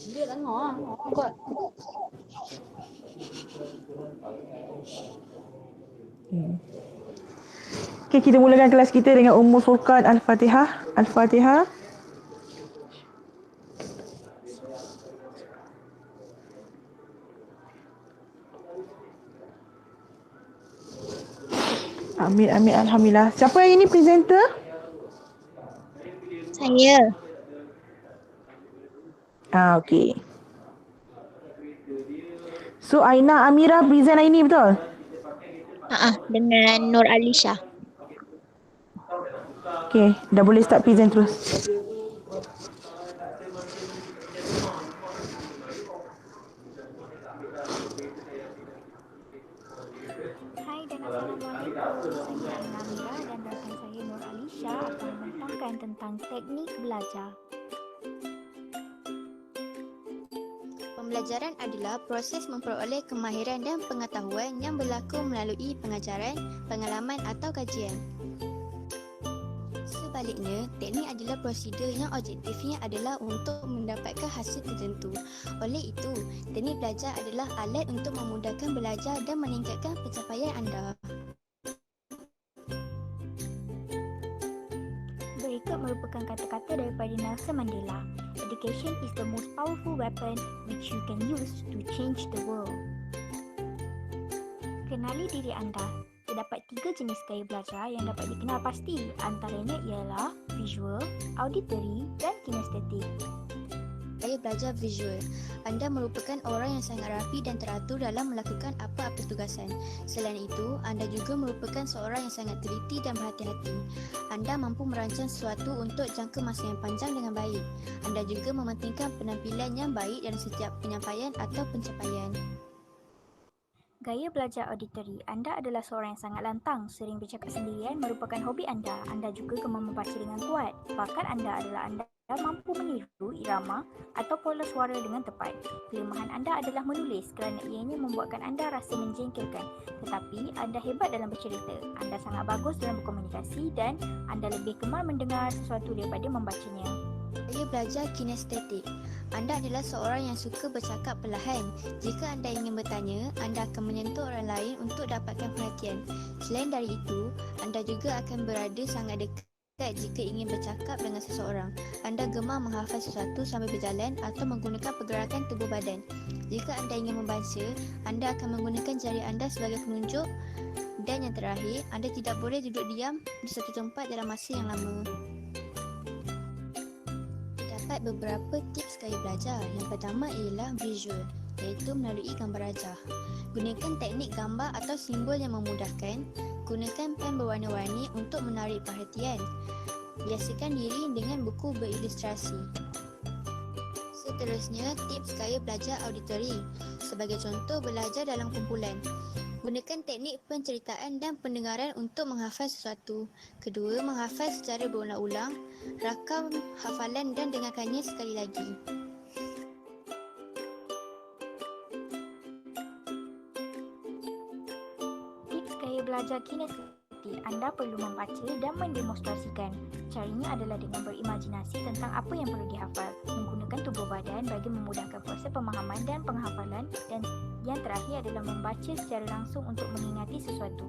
Dia tak dengar lah. Kot. Okay, kita mulakan kelas kita dengan Ummul Furqan Al-Fatihah. Al-Fatihah. Amin, amin, alhamdulillah. Siapa yang ini presenter? Saya. Okay. So Aina Amira present hari ni, betul? Dengan Nur Alisha. Okay, dah boleh start present terus. Hai dan Assalamualaikum. Saya Aina Amira dan rakan saya Nur Alisha akan membentangkan tentang teknik belajar. Pembelajaran adalah proses memperoleh kemahiran dan pengetahuan yang berlaku melalui pengajaran, pengalaman atau kajian. Sebaliknya, teknik adalah prosedur yang objektifnya adalah untuk mendapatkan hasil tertentu. Oleh itu, teknik belajar adalah alat untuk memudahkan belajar dan meningkatkan pencapaian anda. Berikut merupakan kata-kata daripada Nelson Mandela. Education is the most powerful weapon which you can use to change the world. Kenali diri anda. Terdapat 3 jenis gaya belajar yang dapat dikenal pasti. Antaranya ialah visual, auditory dan kinestetik. Gaya belajar visual. Anda merupakan orang yang sangat rapi dan teratur dalam melakukan apa-apa tugasan. Selain itu, anda juga merupakan seorang yang sangat teliti dan berhati-hati. Anda mampu merancang sesuatu untuk jangka masa yang panjang dengan baik. Anda juga mementingkan penampilan yang baik dalam setiap penyampaian atau pencapaian. Gaya belajar auditory. Anda adalah seorang yang sangat lantang, sering bercakap sendirian merupakan hobi anda. Anda juga gemar membaca dengan kuat. Bakat anda adalah anda mampu meniru irama atau pola suara dengan tepat. Kelemahan anda adalah menulis kerana ianya membuatkan anda rasa menjengkelkan. Tetapi anda hebat dalam bercerita. Anda sangat bagus dalam berkomunikasi dan anda lebih gemar mendengar sesuatu daripada membacanya. Gaya belajar kinestetik. Anda adalah seorang yang suka bercakap perlahan. Jika anda ingin bertanya, anda akan menyentuh orang lain untuk dapatkan perhatian. Selain dari itu, anda juga akan berada sangat dekat jika ingin bercakap dengan seseorang. Anda gemar menghafal sesuatu sambil berjalan atau menggunakan pergerakan tubuh badan. Jika anda ingin membaca, anda akan menggunakan jari anda sebagai penunjuk. Dan yang terakhir, anda tidak boleh duduk diam di satu tempat dalam masa yang lama. Beberapa tips gaya belajar. Yang pertama ialah visual, iaitu melalui gambar rajah. Gunakan teknik gambar atau simbol yang memudahkan. Gunakan pen berwarna-warni untuk menarik perhatian. Biasakan diri dengan buku berilustrasi. Seterusnya, tips gaya belajar auditory. Sebagai contoh, belajar dalam kumpulan. Gunakan teknik penceritaan dan pendengaran untuk menghafal sesuatu. Kedua, menghafal secara berulang-ulang. Rakam hafalan dan dengarkannya sekali lagi. Tips gaya belajar kinestetik. Anda perlu membaca dan mendemonstrasikan. Caranya adalah dengan berimajinasi tentang apa yang perlu dihafal, menggunakan tubuh badan bagi memudahkan proses pemahaman dan penghafalan, dan yang terakhir adalah membaca secara langsung untuk mengingati sesuatu.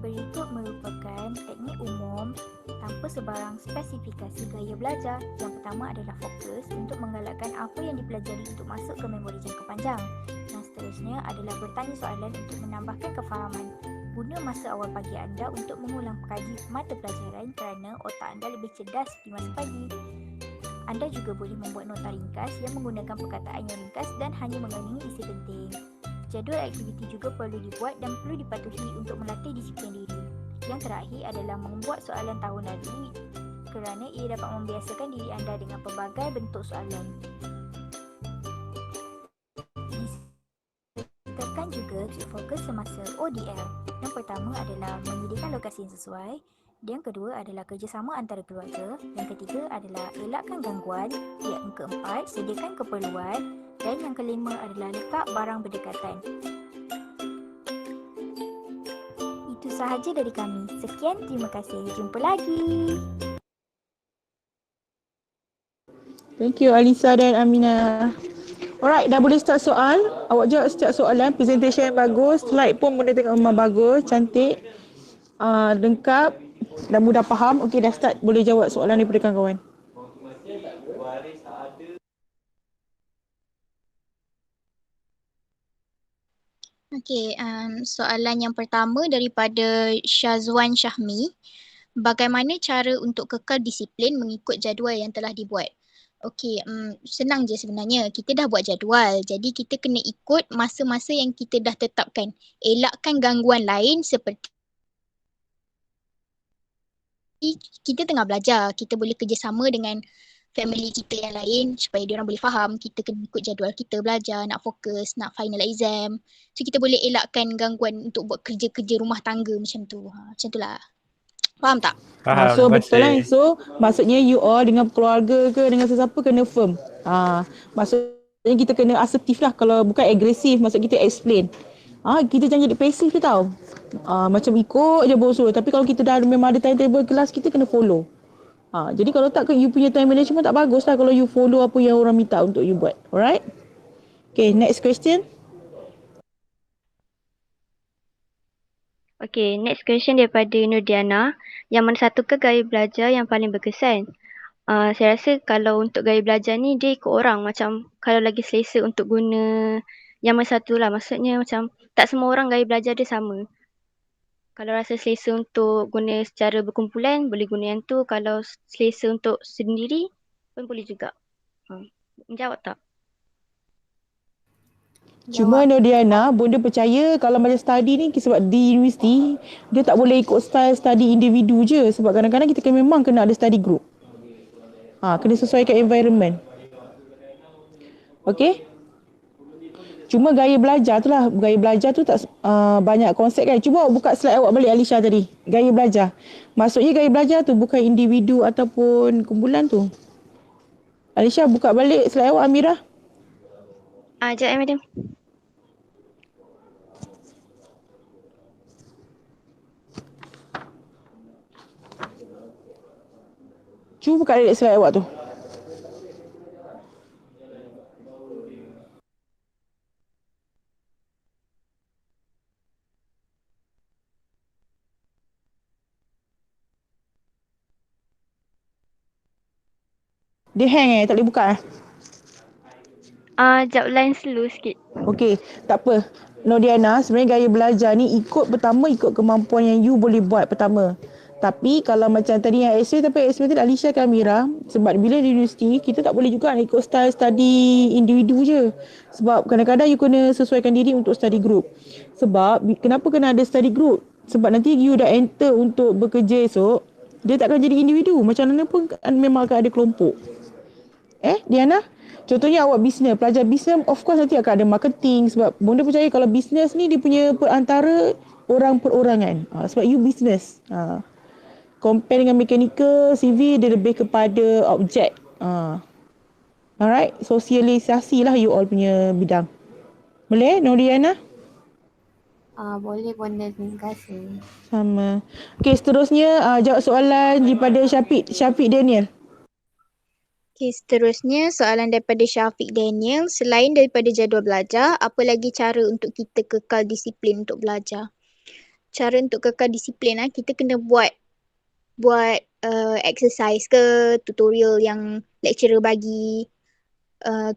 Berikut merupakan teknik umum tanpa sebarang spesifikasi gaya belajar. Yang pertama adalah fokus untuk menggalakkan apa yang dipelajari untuk masuk ke memori jangka panjang. Yang seterusnya adalah bertanya soalan untuk menambahkan kefahaman. Guna masa awal pagi anda untuk mengulang kaji mata pelajaran kerana otak anda lebih cerdas di masa pagi. Anda juga boleh membuat nota ringkas yang menggunakan perkataan yang ringkas dan hanya mengandungi isi penting. Jadual aktiviti juga perlu dibuat dan perlu dipatuhi untuk melatih disiplin diri. Yang terakhir adalah membuat soalan tahun lalu kerana ia dapat membiasakan diri anda dengan pelbagai bentuk soalan. Tekan juga untuk fokus semasa ODL. Yang pertama adalah menyediakan lokasi yang sesuai. Yang kedua adalah kerjasama antara keluarga. Yang ketiga adalah elakkan gangguan. Yang keempat, sediakan keperluan. Dan yang kelima adalah letak barang berdekatan. Itu sahaja dari kami. Sekian, terima kasih. Jumpa lagi. Thank you Alisa dan Amina. Alright, dah boleh start soal. Awak jawab setiap soalan. Presentation yang bagus. Slide pun benda tengok memang bagus. Cantik. Lengkap. Dan mudah faham. Okey, dah start. Boleh jawab soalan daripada kawan-kawan. Okey, soalan yang pertama daripada Syazwan Syahmi. Bagaimana cara untuk kekal disiplin mengikut jadual yang telah dibuat? Okey, senang je sebenarnya. Kita dah buat jadual. Jadi kita kena ikut masa-masa yang kita dah tetapkan. Elakkan gangguan lain seperti kita tengah belajar. Kita boleh kerjasama dengan family kita yang lain supaya diorang boleh faham kita kena ikut jadual kita belajar, nak fokus, nak final exam. So kita boleh elakkan gangguan untuk buat kerja-kerja rumah tangga macam tu. Macam tu lah. Faham tak? Faham, So terima betul lah. kasih. So maksudnya you all dengan keluarga ke dengan sesiapa kena firm. Maksudnya kita kena asertif lah. Kalau bukan agresif, maksud kita explain. Kita jangan jadi pasif je tau. Macam ikut je bosul. Tapi kalau kita dah memang ada timetable kelas, kita kena follow. Jadi kalau tak, you punya time management tak bagus lah kalau you follow apa yang orang minta untuk you buat. Alright? Okay, next question. Okay, next question daripada Nurdiana. Yang mana satu ke gaya belajar yang paling berkesan? Saya rasa kalau untuk gaya belajar ni dia ikut orang. Macam kalau lagi selesa untuk guna yang mana satu lah. Maksudnya macam tak semua orang gaya belajar dia sama. Kalau rasa selesa untuk guna secara berkumpulan, boleh guna yang tu. Kalau selesa untuk sendiri pun boleh juga. Menjawab tak? Cuma Nodiana, Bonda percaya kalau macam study ni, sebab di universiti, dia tak boleh ikut style study individu je. Sebab kadang-kadang kita memang kena ada study group. Kena sesuaikan environment. Okay? Cuma gaya belajar tu lah. Gaya belajar tu tak banyak konsep kan. Cuba buka slide awak balik Alisha tadi. Gaya belajar. Maksudnya gaya belajar tu bukan individu ataupun kumpulan tu. Alisha buka balik slide awak Amirah. Sekejap madam. Cuba buka balik slide awak tu. Dia hang tak boleh buka Sekejap line slow sikit. Okey, tak apa. Nodiana, sebenarnya gaya belajar ni ikut kemampuan yang you boleh buat pertama. Tapi kalau macam tadi yang experimented Alisha ke Amira, sebab bila di universiti, kita tak boleh juga nak ikut style study individu je. Sebab kadang-kadang you kena sesuaikan diri untuk study group. Sebab, kenapa kena ada study group? Sebab nanti you dah enter untuk bekerja esok, dia takkan jadi individu. Macam mana pun memang akan ada kelompok. Diana? Contohnya awak bisnes, pelajar bisnes, of course nanti akan ada marketing. Sebab Bonda percaya kalau bisnes ni dia punya perantara orang perorangan. Sebab you bisnes. Compare dengan mechanical, civil dia lebih kepada objek. Alright, sosialisasi lah you all punya bidang. Boleh, Noriana? Boleh Bonda, terima kasih. Sama. Okey, seterusnya jawab soalan daripada Syafiq Daniel. Okay, seterusnya soalan daripada Syafiq Daniel. Selain daripada jadual belajar, apa lagi cara untuk kita kekal disiplin untuk belajar? Cara untuk kekal disiplin, kita kena buat exercise ke, tutorial yang lecturer bagi.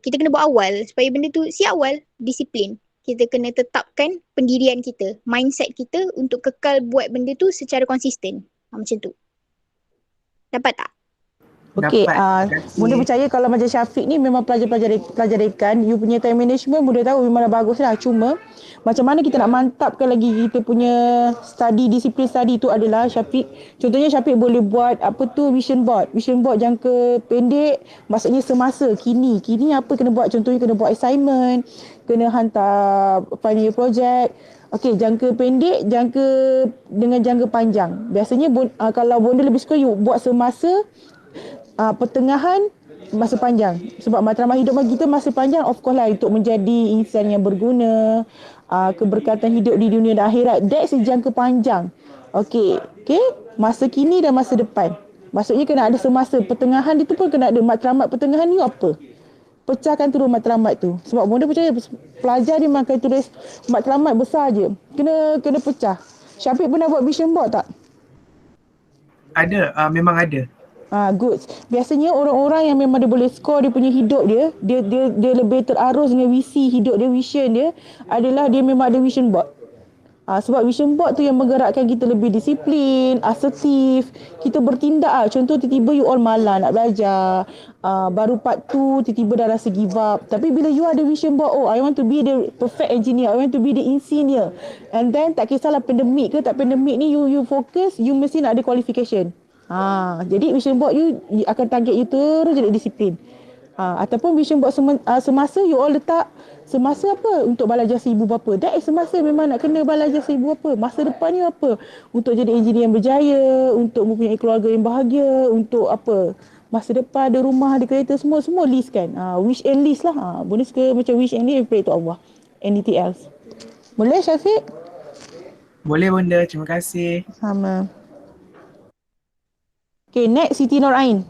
Kita kena buat awal supaya benda tu siap awal, disiplin. Kita kena tetapkan pendirian kita, mindset kita untuk kekal buat benda tu secara konsisten. Macam tu. Dapat tak? Okey, Bunda percaya kalau macam Syafiq ni memang pelajar dekan, you punya time management Bunda tahu memang dah bagus lah. Cuma macam mana kita nak mantapkan lagi kita punya disiplin study tu adalah Syafiq. Contohnya Syafiq boleh buat vision board jangka pendek, maksudnya semasa kini apa kena buat, contohnya kena buat assignment, kena hantar final project. Okey, jangka pendek, dengan jangka panjang. Biasanya kalau Bonda lebih suka you buat semasa, pertengahan, masa panjang. Sebab matlamat hidup bagi kita masa panjang, of course lah, untuk menjadi insan yang berguna, keberkatan hidup di dunia dan akhirat. That's jangka panjang. Okey, masa kini dan masa depan. Maksudnya kena ada semasa. Pertengahan itu pun kena ada matlamat pertengahan ni apa. pecahkan turun matlamat tu. Sebab bunda percaya pelajar dia makan tulis matlamat besar je. Kena pecah. Syafiq pernah buat vision board tak? Ada, memang ada. Good. Biasanya orang-orang yang memang dia boleh score dia punya hidup dia lebih terarus dengan visi hidup dia, vision dia adalah dia memang ada vision board. Sebab vision board tu yang menggerakkan kita lebih disiplin, asertif, kita bertindak. Contoh tiba-tiba you all malas nak belajar, baru part 2 tiba-tiba dah rasa give up. Tapi bila you ada vision board, oh I want to be the perfect engineer, I want to be the engineer. And then tak kisahlah pandemik ke tak pandemik ni, you fokus, you mesti nak ada qualification. Jadi vision board you akan target you terus jadi disiplin. Ataupun vision board semasa you all letak semasa apa untuk balas jasa ibu bapa. That is semasa memang nak kena balas jasa ibu bapa. Masa depan ni apa? Untuk jadi engineer yang berjaya, untuk mempunyai keluarga yang bahagia, untuk apa? Masa depan ada rumah, ada kereta, semua list kan. Wish and list lah. Bunda suka macam wish and list, pray to Allah. Anything else? Boleh Syafiq? Boleh bunda, terima kasih. Sama. Okay, next Siti Nur Ain.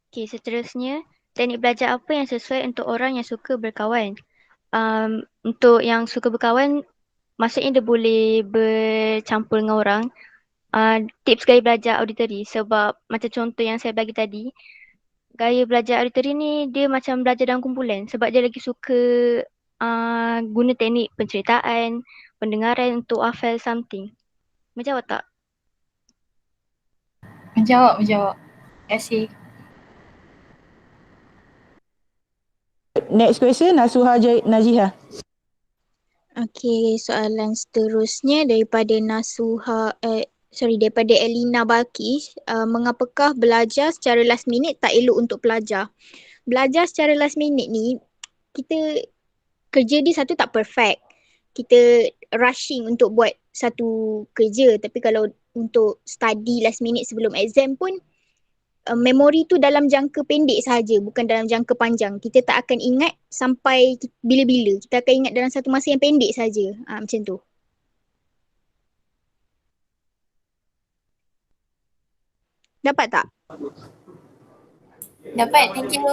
Okay, seterusnya, teknik belajar apa yang sesuai untuk orang yang suka berkawan? Untuk yang suka berkawan, maksudnya dia boleh bercampur dengan orang. Tips gaya belajar auditory, sebab macam contoh yang saya bagi tadi, gaya belajar auditory ni dia macam belajar dalam kumpulan sebab dia lagi suka guna teknik penceritaan, pendengaran untuk hafal something. Menjawab tak? Menjawab. Terima kasih. Next question, Nasuha Najiha. Okey, soalan seterusnya daripada daripada Elina Balkis. Mengapakah belajar secara last minute tak elok untuk pelajar? Belajar secara last minute ni, kita kerja dia satu tak perfect. Kita rushing untuk buat satu kerja. Tapi kalau untuk study last minute sebelum exam pun, memori tu dalam jangka pendek sahaja, bukan dalam jangka panjang. Kita tak akan ingat sampai bila-bila. Kita akan ingat dalam satu masa yang pendek sahaja. Macam tu. Dapat tak? Dapat, thank you.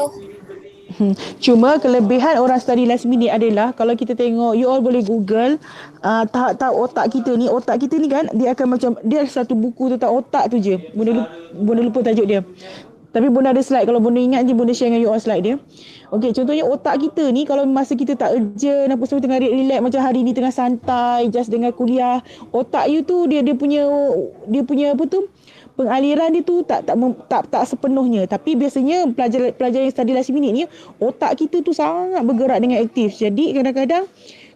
Cuma kelebihan orang study last minute adalah kalau kita tengok, you all boleh google tahap-tahap otak kita ni kan, dia akan macam, dia satu buku tentang otak tu je. Bunda lupa tajuk dia. Tapi bunda ada slide, kalau bunda ingat je bunda share dengan you all slide dia. Okey, contohnya otak kita ni kalau masa kita tak urgent, apa semua tengah relax macam hari ni tengah santai, just dengar kuliah, otak you tu dia punya apa tu? Pengaliran dia tu tak sepenuhnya. Tapi biasanya pelajar yang study last minute ni, otak kita tu sangat bergerak dengan aktif. Jadi kadang-kadang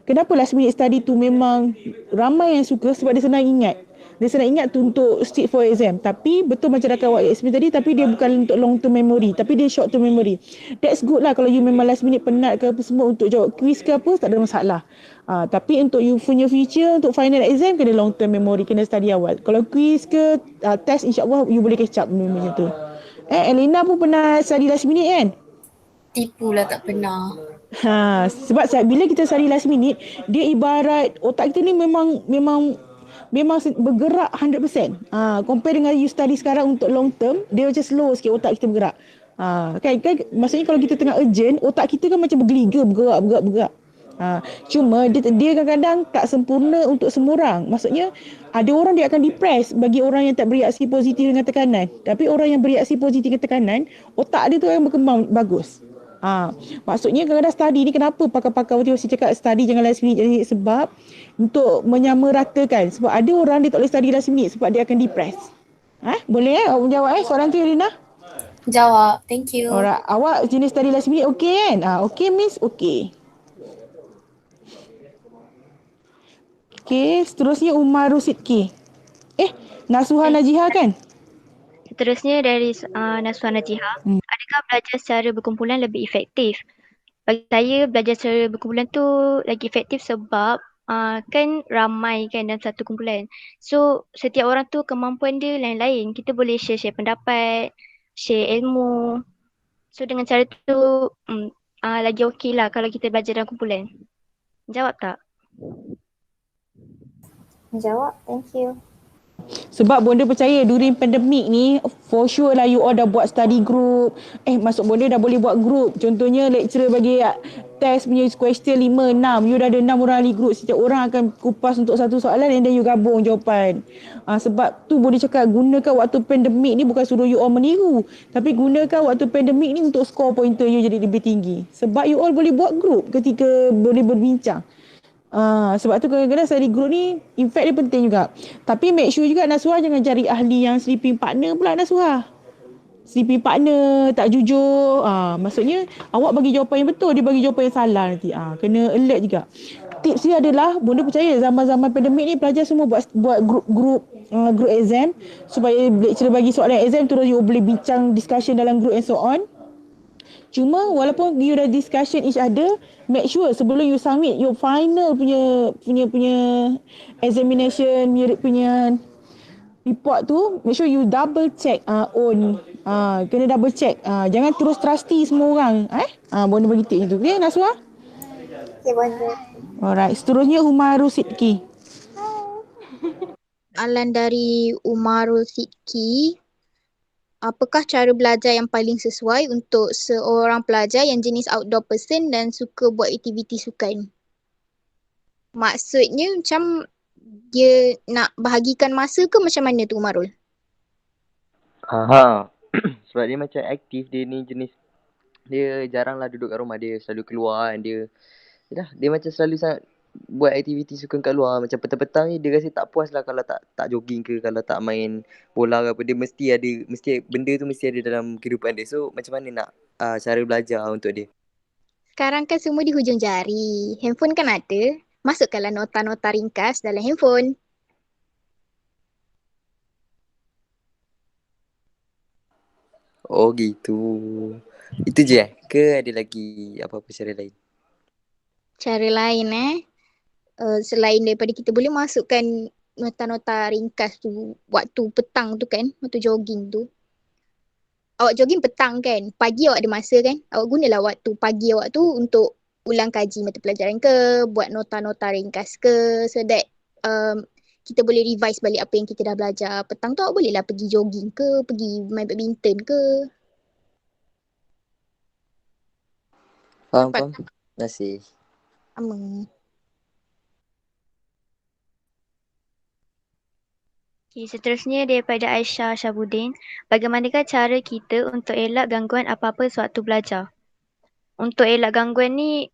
kenapa last minute study tu memang ramai yang suka, sebab dia senang ingat. Dia senang ingat tu untuk sit for exam. Tapi betul macam Raka awak explain tadi, tapi dia bukan untuk long term memory, tapi dia short term memory. That's good lah kalau you memang last minute penat ke apa semua untuk jawab quiz ke apa, tak ada masalah. Tapi untuk you punya future, untuk final exam kena long term memory, kena study awal. Kalau quiz ke test, insyaAllah you boleh catch up macam tu. Elena pun pernah study last minute kan? Tipulah, tak pernah. Sebab bila kita study last minute, dia ibarat otak kita ni memang bergerak 100%. Compare dengan you study sekarang untuk long term, dia macam slow sikit otak kita bergerak. Kan maksudnya kalau kita tengah urgent, otak kita kan macam bergeliga, bergerak. Cuma dia kadang-kadang tak sempurna untuk semua orang. Maksudnya ada orang dia akan depress bagi orang yang tak bereaksi positif dengan tekanan. Tapi orang yang bereaksi positif dengan tekanan, otak dia tu yang berkembang bagus. Maksudnya kadang-kadang study ni, kenapa pakar-pakar waktu cakap study jangan last minute, sebab untuk menyamaratakan. Sebab ada orang dia tak boleh study last minute sebab dia akan depress. Boleh awak menjawab soalan tu Irina? Jawab, thank you. Alright, awak jenis study last minute okey kan? Okey means okey. Okey, seterusnya Umar Rusidki. Nasuha Najiha kan? Seterusnya dari Nasuha Najiha, adakah belajar secara berkumpulan lebih efektif? Bagi saya, belajar secara berkumpulan tu lagi efektif sebab kan ramai kan dalam satu kumpulan. So, setiap orang tu kemampuan dia lain-lain. Kita boleh share pendapat, share ilmu. So, dengan cara tu lagi okey lah kalau kita belajar dalam kumpulan. Jawab tak? Jawab, thank you. Sebab bonda percaya during pandemik ni for sure lah you all dah buat study group. Masuk bonda dah boleh buat group. Contohnya lecturer bagi test punya question 5, 6. You dah ada 6 orang ahli group. Setiap orang akan kupas untuk satu soalan and then you gabung jawapan. Sebab tu boleh cakap gunakan waktu pandemik ni bukan suruh you all meniru. Tapi gunakan waktu pandemik ni untuk score pointer you jadi lebih tinggi. Sebab you all boleh buat group ketika boleh berbincang. Sebab tu kadang-kadang study group ni in fact dia penting juga. Tapi make sure juga Nasuha jangan cari ahli yang sleeping partner pula Nasuha. Sleeping partner tak jujur. Maksudnya awak bagi jawapan yang betul, dia bagi jawapan yang salah nanti. Kena alert juga. Tips dia adalah bonda percaya zaman-zaman pandemik ni pelajar semua buat group exam supaya lecturer bagi soalan exam terus you boleh bincang discussion dalam group and so on. Cuma walaupun you dah discussion each other, make sure sebelum you submit your final punya examination punya report tu, make sure you double check kena double check. Jangan terus trusty semua orang. Bonda bagi tip tu. Okay, Naswa? Okay, Bonda. Alright, seterusnya Umarul Sidki. Soalan dari Umarul Sidki. Apakah cara belajar yang paling sesuai untuk seorang pelajar yang jenis outdoor person dan suka buat aktiviti sukan? Maksudnya macam dia nak bahagikan masa ke macam mana tu Umarul? Sebab dia macam aktif, dia ni jenis dia jaranglah duduk kat rumah, dia selalu keluar, dia macam selalu sangat buat aktiviti sukan kat luar. Macam petang-petang ni dia rasa tak puas lah kalau tak jogging ke, kalau tak main bola ke apa. Dia mesti benda tu mesti ada dalam kehidupan dia. So macam mana nak cara belajar untuk dia? Sekarang kan semua di hujung jari. Handphone kan ada. Masukkanlah nota-nota ringkas dalam handphone. Oh gitu. Itu je ke ada lagi apa-apa cara lain? Cara lain selain daripada kita boleh masukkan nota-nota ringkas tu waktu petang tu kan, waktu jogging tu. Awak jogging petang kan, pagi awak ada masa kan, awak gunalah waktu pagi awak tu untuk ulang kaji mata pelajaran ke, buat nota-nota ringkas ke, so that kita boleh revise balik apa yang kita dah belajar. Petang tu awak bolehlah pergi jogging ke, pergi main badminton ke. Faham? Terima kasih. Okay, seterusnya daripada Aisyah Syabudin. Bagaimanakah cara kita untuk elak gangguan apa-apa sewaktu belajar? Untuk elak gangguan ni,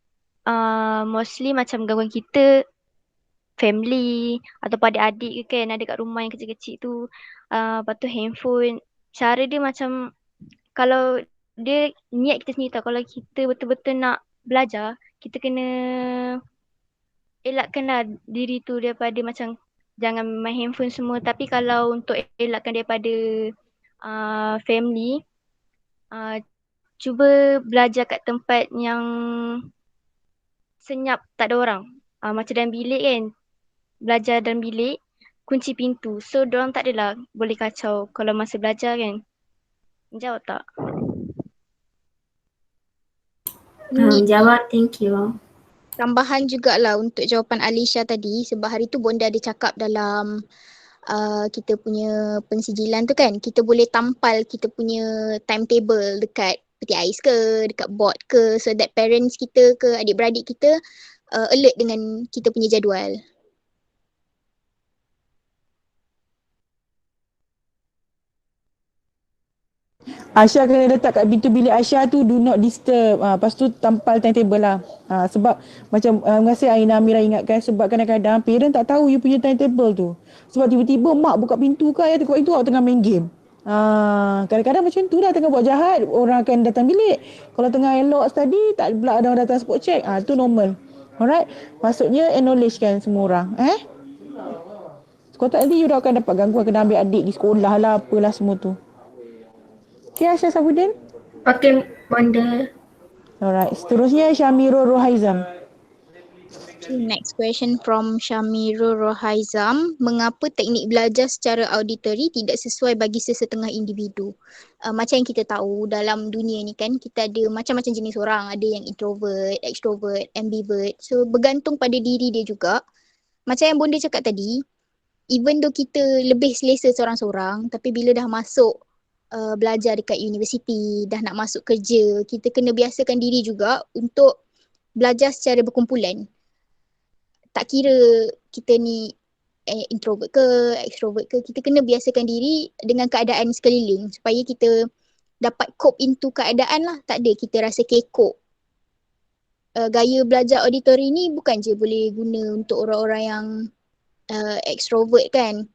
mostly macam gangguan kita, family atau pada adik ke kan, ada kat rumah yang kecil-kecil tu. Lepas tu handphone. Cara dia macam, kalau dia niat kita sendiri tau, kalau kita betul-betul nak belajar, kita kena elakkanlah diri tu daripada macam jangan main handphone semua. Tapi kalau untuk elakkan daripada family, cuba belajar kat tempat yang senyap, tak ada orang. Macam dalam bilik kan, belajar dalam bilik, kunci pintu. So diorang tak adalah boleh kacau kalau masa belajar kan. Jawab tak? Jawab, thank you. Tambahan jugalah untuk jawapan Alisha tadi, sebab hari tu Bonda ada cakap dalam kita punya pensijilan tu kan, kita boleh tampal kita punya timetable dekat peti ais ke, dekat board ke, so that parents kita ke adik-beradik kita alert dengan kita punya jadual. Aisyah kena letak kat pintu bilik Aisyah tu do not disturb. Lepas tu tampal timetable lah. Sebab macam terima kasih Aina Amira ingatkan, sebab kadang-kadang parent tak tahu you punya timetable tu. Sebab tiba-tiba mak buka pintu ke ayah tengok itu awak tengah main game. Kadang-kadang macam tu lah, tengah buat jahat orang akan datang bilik. Kalau tengah elok study tak pula ada orang datang spot check. Tu normal. Alright. Maksudnya acknowledge kan semua orang. Kalau tak nanti you dah akan dapat gangguan, kena ambil adik di sekolah lah apalah semua tu. Okay, Aisyah Sabudin. Okay, Bonda. Alright, seterusnya Syamirul Rohaizam. Okay, next question from Syamirul Rohaizam. Mengapa teknik belajar secara auditory tidak sesuai bagi sesetengah individu? Macam yang kita tahu dalam dunia ni kan, kita ada macam-macam jenis orang. Ada yang introvert, extrovert, ambivert. So bergantung pada diri dia juga. Macam yang Bonda cakap tadi, even though kita lebih selesa seorang-seorang, tapi bila dah masuk belajar dekat universiti, dah nak masuk kerja, kita kena biasakan diri juga untuk belajar secara berkumpulan. Tak kira kita ni introvert ke, extrovert ke, kita kena biasakan diri dengan keadaan sekeliling supaya kita dapat cope into keadaan lah. Tak ada kita rasa kekok. Gaya belajar auditori ni bukan je boleh guna untuk orang-orang yang extrovert kan,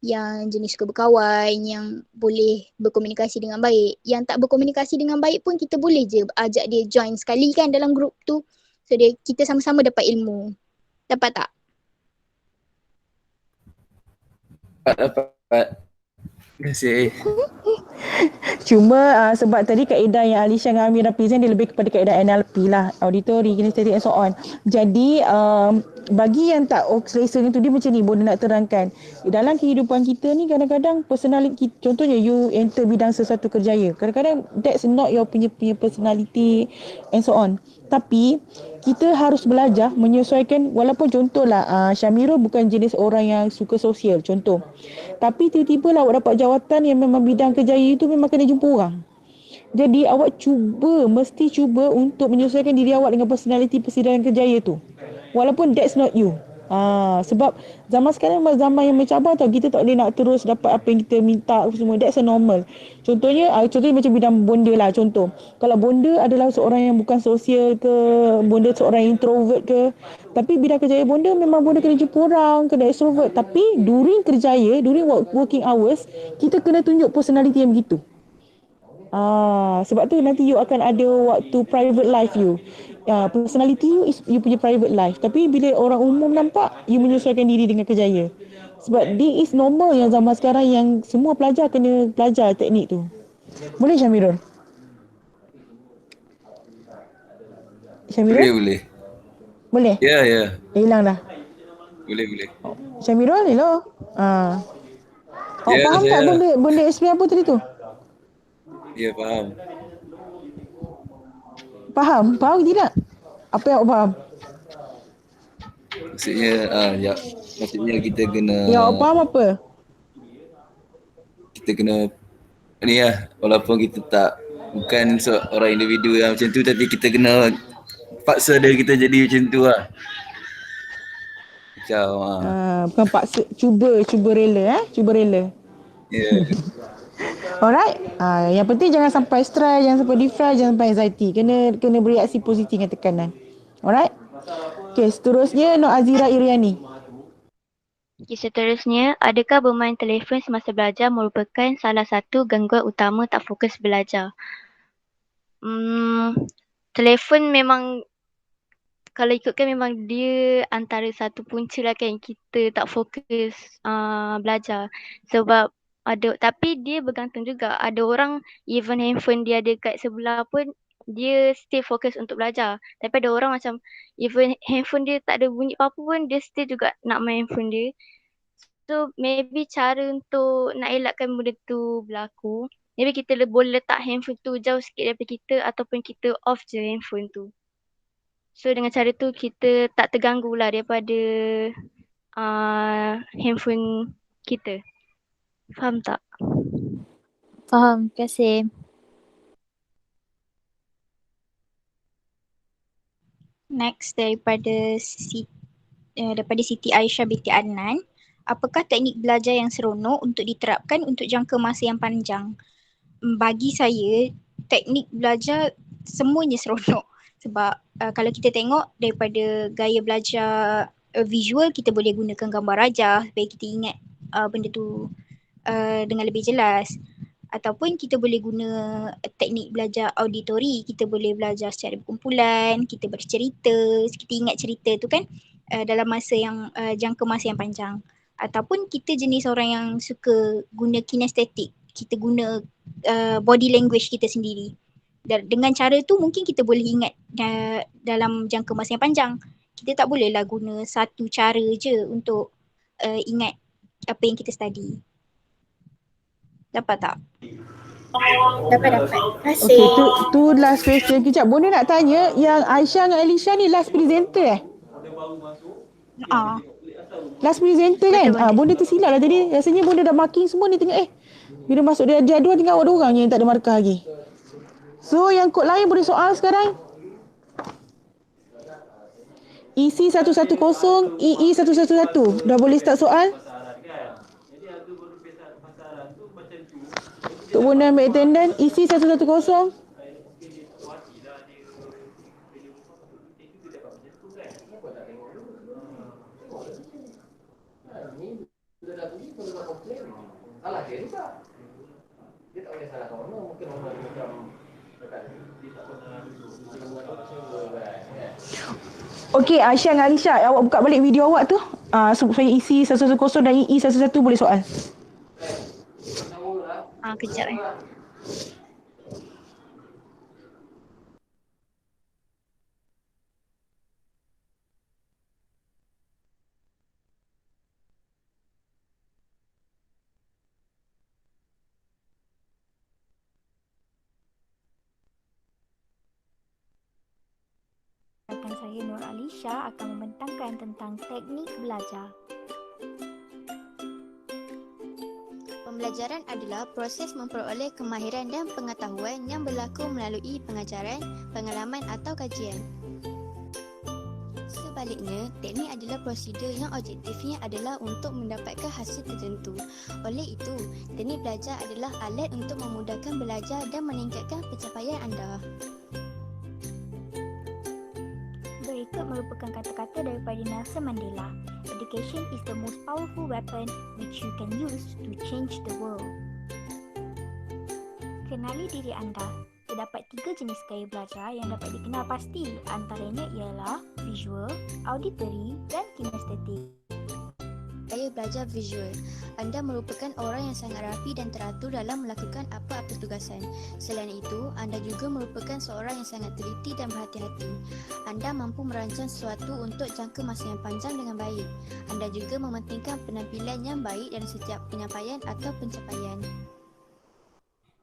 yang jenis suka berkawan, yang boleh berkomunikasi dengan baik. Yang tak berkomunikasi dengan baik pun kita boleh je ajak dia join sekali kan dalam grup tu. So kita sama-sama dapat ilmu. Dapat tak? Dapat. Terima kasih. Cuma sebab tadi kaedah yang Alisha dengan Amira present dia lebih kepada kaedah NLP lah, auditori, kinesthetic and so on. Jadi bagi yang tak selesa ni tu, dia macam ni boleh nak terangkan. Dalam kehidupan kita ni kadang-kadang personality, contohnya you enter bidang sesuatu kerjaya, kadang-kadang that's not your punya personality and so on. Tapi kita harus belajar menyesuaikan, walaupun contohlah Syamira bukan jenis orang yang suka sosial contoh. Tapi tiba-tiba lah awak dapat jawatan yang memang bidang kerjaya itu memang kena jumpa orang. Jadi awak mesti cuba untuk menyesuaikan diri awak dengan personality persidangan kerjaya tu. Walaupun that's not you. Sebab zaman sekarang zaman yang mencabar tau, kita tak boleh nak terus dapat apa yang kita minta semua. That's a normal. Contohnya macam bidang bonda lah contoh. Kalau bonda adalah seorang yang bukan sosial ke, bonda seorang introvert ke, tapi bidang kerjaya bonda memang bonda kena jumpa orang, kena extrovert. Tapi during kerjaya, during working hours, kita kena tunjuk personality yang begitu. Sebab tu nanti you akan ada waktu private life you. Personality you is you punya private life. Tapi bila orang umum nampak, you menyesuaikan diri dengan kerjaya. Sebab this is normal yang zaman sekarang yang semua pelajar kena belajar teknik tu. Boleh Syamirul? Syamirul? Boleh. Boleh? Ya. Hilang dah. Boleh. Syamirul, hello? Awak faham tak benda explain apa tadi tu? Ya, faham. Faham ke tidak? Apa yang awak faham? Maksudnya kita kena... Ya, awak faham apa? Kita kena ni lah, walaupun kita bukan seorang individu yang macam tu, tapi kita kena paksa diri kita jadi macam tu lah. Macam bukan paksa, cuba rela cuba rela. Ya. Alright. Yang penting jangan sampai stress, jangan sampai depress, jangan sampai anxiety. Kena bereaksi positif dengan tekanan. Alright. Okay, seterusnya Nur Azira Iriani. Okay, seterusnya, adakah bermain telefon semasa belajar merupakan salah satu gangguan utama tak fokus belajar? Telefon memang, kalau ikutkan memang dia antara satu punca lah kan kita tak fokus belajar. Sebab tapi dia bergantung juga. Ada orang even handphone dia ada kat sebelah pun dia still fokus untuk belajar. Tapi ada orang macam even handphone dia tak ada bunyi apa-apa pun dia still juga nak main handphone dia. So maybe cara untuk nak elakkan benda tu berlaku, maybe kita boleh letak handphone tu jauh sikit daripada kita ataupun kita off je handphone tu. So dengan cara tu kita tak terganggu lah daripada handphone kita. Faham tak? Faham, terima kasih. Next daripada Siti Aisyah binti Adnan. Apakah teknik belajar yang seronok untuk diterapkan untuk jangka masa yang panjang? Bagi saya, teknik belajar semuanya seronok. Sebab kalau kita tengok daripada gaya belajar visual, kita boleh gunakan gambar rajah supaya kita ingat benda tu dengan lebih jelas. Ataupun kita boleh guna teknik belajar auditori, kita boleh belajar secara berkumpulan, kita bercerita, kita ingat cerita tu kan dalam masa yang jangka masa yang panjang. Ataupun kita jenis orang yang suka guna kinestetik, kita guna body language kita sendiri. Dengan cara tu mungkin kita boleh ingat dalam jangka masa yang panjang. Kita tak bolehlah guna satu cara je untuk ingat apa yang kita study. Dapat tak? Dapat. Okay, tu last question. Kejap, Bonda nak tanya yang Aisyah dengan Alisha ni last presenter Last presenter kan? Betul, betul. Bunda tersilap lah tadi. Rasanya bunda dah marking semua ni tengok bila masuk dia jadual tinggal awak 2 orang je yang tak ada markah lagi. So yang kod lain boleh soal sekarang. EC 110, EE 111. Dah boleh start soal? Untuk bunda ambil attendance, EC 110. Okey, Aisyah dengan Alisha, awak buka balik video awak tu. Supaya isi 110 dan EE 11 boleh soal. Kejap Saya Nur Alisha akan membentangkan tentang teknik belajar. Pembelajaran adalah proses memperoleh kemahiran dan pengetahuan yang berlaku melalui pengajaran, pengalaman atau kajian. Sebaliknya, teknik adalah prosedur yang objektifnya adalah untuk mendapatkan hasil tertentu. Oleh itu, teknik belajar adalah alat untuk memudahkan belajar dan meningkatkan pencapaian anda. Berikut merupakan kata-kata daripada Nelson Mandela. Education is the most powerful weapon which you can use to change the world. Kenali diri anda. Terdapat 3 jenis gaya belajar yang dapat dikenal pasti. Antaranya ialah visual, auditory dan kinestetik. Gaya belajar visual. Anda merupakan orang yang sangat rapi dan teratur dalam melakukan apa-apa tugasan. Selain itu, anda juga merupakan seorang yang sangat teliti dan berhati-hati. Anda mampu merancang sesuatu untuk jangka masa yang panjang dengan baik. Anda juga mementingkan penampilan yang baik dalam setiap penyampaian atau pencapaian.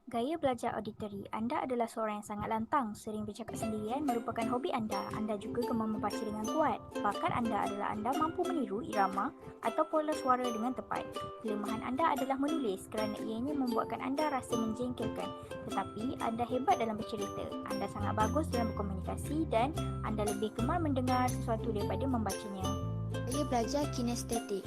Gaya belajar auditory. Anda adalah seorang yang sangat lantang, sering bercakap sendirian merupakan hobi anda. Anda juga gemar membaca dengan kuat. Bakat anda adalah anda mampu meniru irama atau pola suara dengan tepat. Kelemahan anda adalah menulis kerana ianya membuatkan anda rasa menjengkelkan. Tetapi anda hebat dalam bercerita. Anda sangat bagus dalam berkomunikasi dan anda lebih gemar mendengar sesuatu daripada membacanya. Gaya belajar kinestetik.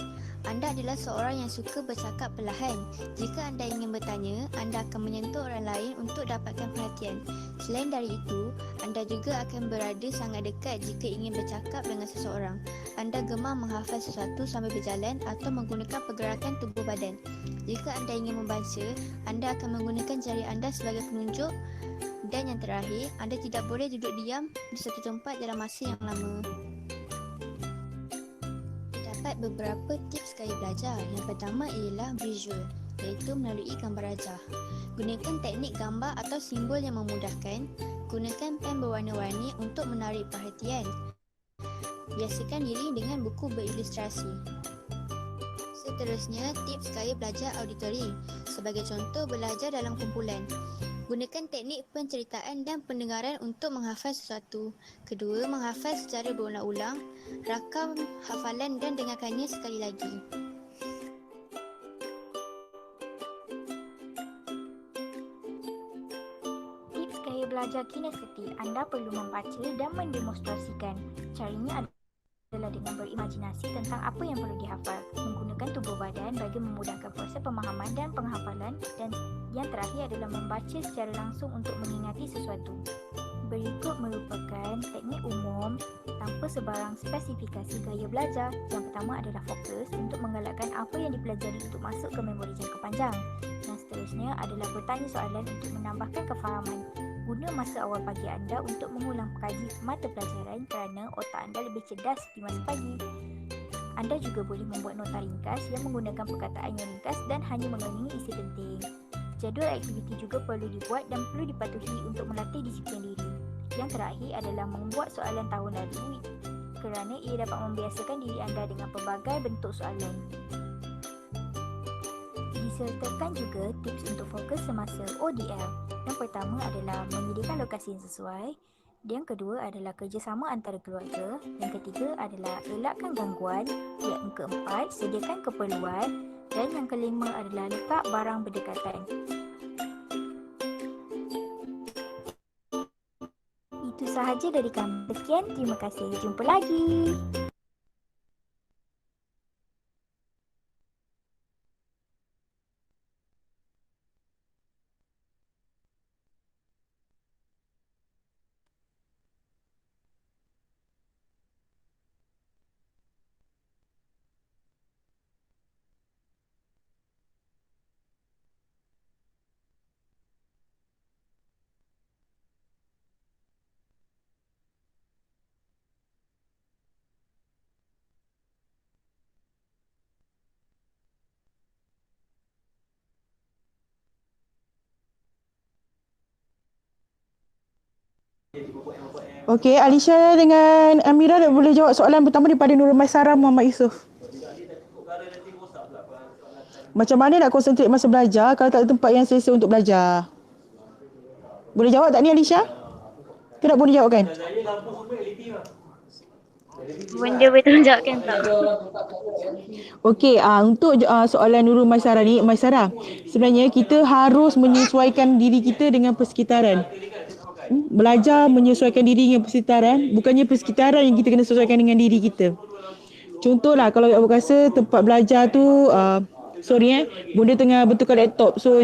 Anda adalah seorang yang suka bercakap perlahan. Jika anda ingin bertanya, anda akan menyentuh orang lain untuk dapatkan perhatian. Selain dari itu, anda juga akan berada sangat dekat jika ingin bercakap dengan seseorang. Anda gemar menghafal sesuatu sambil berjalan atau menggunakan pergerakan tubuh badan. Jika anda ingin membaca, anda akan menggunakan jari anda sebagai penunjuk. Dan yang terakhir, anda tidak boleh duduk diam di satu tempat dalam masa yang lama. Beberapa tips gaya belajar. Yang pertama ialah visual, iaitu melalui gambar rajah. Gunakan teknik gambar atau simbol yang memudahkan. Gunakan pen berwarna-warni untuk menarik perhatian. Biasakan diri dengan buku berilustrasi. Seterusnya, tips gaya belajar auditori. Sebagai contoh, belajar dalam kumpulan. Gunakan teknik penceritaan dan pendengaran untuk menghafal sesuatu. Kedua, menghafal secara berulang-ulang. Rakam hafalan dan dengarkannya sekali lagi. Tips gaya belajar kinestetik. Anda perlu membaca dan mendemonstrasikan. Caranya adalah dengan berimajinasi tentang apa yang perlu dihafal, menggunakan tubuh badan bagi memudahkan proses pemahaman dan penghafalan, dan yang terakhir adalah membaca secara langsung untuk mengingati sesuatu. Berikut merupakan teknik umum tanpa sebarang spesifikasi gaya belajar. Yang pertama adalah fokus untuk menggalakkan apa yang dipelajari untuk masuk ke memori jangka panjang. Yang seterusnya adalah bertanya soalan untuk menambahkan kefahaman. Guna masa awal pagi anda untuk mengulang kaji mata pelajaran kerana otak anda lebih cerdas di masa pagi. Anda juga boleh membuat nota ringkas yang menggunakan perkataan yang ringkas dan hanya mengandungi isi penting. Jadual aktiviti juga perlu dibuat dan perlu dipatuhi untuk melatih disiplin diri. Yang terakhir adalah membuat soalan tahun lalu kerana ia dapat membiasakan diri anda dengan pelbagai bentuk soalan. Disertakan juga tips untuk fokus semasa ODL. Yang pertama adalah menyediakan lokasi yang sesuai. Yang kedua adalah kerjasama antara keluarga. Yang ketiga adalah elakkan gangguan. Yang keempat, sediakan keperluan. Dan yang kelima adalah letak barang berdekatan. Itu sahaja dari kami. Sekian, terima kasih. Jumpa lagi. Okey, Alisha dengan Amira boleh jawab soalan pertama daripada Nurul Maisara Muhammad Yusof. Macam mana nak konsentrate masa belajar kalau tak ada tempat yang selesa untuk belajar? Boleh jawab tak ni Alisha? Ke tak boleh jawab kan? Bunda boleh tolong jawabkan tak? Okey, untuk soalan Nurul Maisara ni, Maisara, sebenarnya kita harus menyesuaikan diri kita dengan persekitaran. Belajar menyesuaikan diri dengan persekitaran, bukannya persekitaran yang kita kena sesuaikan dengan diri kita. Contohlah kalau awak rasa tempat belajar tu bunda tengah betulkan laptop, so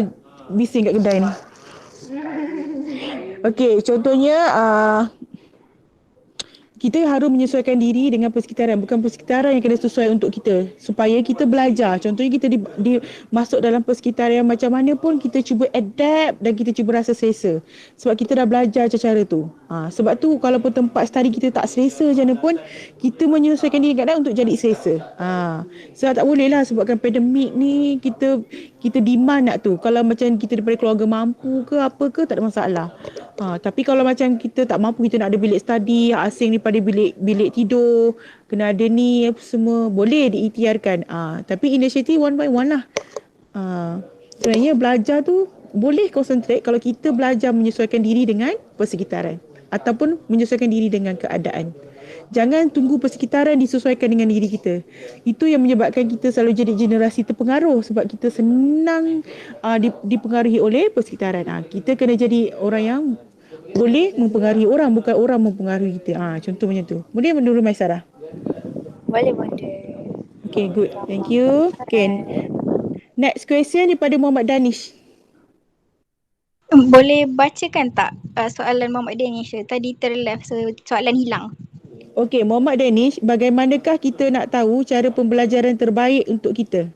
bising kat kedai ni. Okey, contohnya kita harus menyesuaikan diri dengan persekitaran, bukan persekitaran yang kena sesuai untuk kita, supaya kita belajar. Contohnya kita masuk dalam persekitaran yang macam mana pun kita cuba adapt dan kita cuba rasa selesa, sebab kita dah belajar cara tu. Sebab tu kalaupun tempat study kita tak selesa macam mana pun, kita menyesuaikan diri kadang untuk jadi selesa. Sebab tak boleh lah, sebabkan pandemik ni kita demand nak tu. Kalau macam kita daripada keluarga mampu ke apa ke, tak ada masalah. Tapi kalau macam kita tak mampu, kita nak ada bilik study asing daripada bilik tidur, kena ada ni apa semua, boleh diikhtiarkan. Tapi initiative one by one lah. Sebenarnya belajar tu boleh concentrate kalau kita belajar menyesuaikan diri dengan persekitaran ataupun menyesuaikan diri dengan keadaan. Jangan tunggu persekitaran disesuaikan dengan diri kita. Itu yang menyebabkan kita selalu jadi generasi terpengaruh, sebab kita senang dipengaruhi oleh persekitaran. Kita kena jadi orang yang boleh mempengaruhi orang, bukan orang mempengaruhi kita. Contoh macam tu. Boleh menurut Maisarah? Boleh bunda. Okay, good. Thank you. Okay. Next question daripada Muhammad Danish. Boleh bacakan tak soalan Muhammad Danish tadi terleft, so soalan hilang. Okey, Muhammad Danish, bagaimanakah kita nak tahu cara pembelajaran terbaik untuk kita?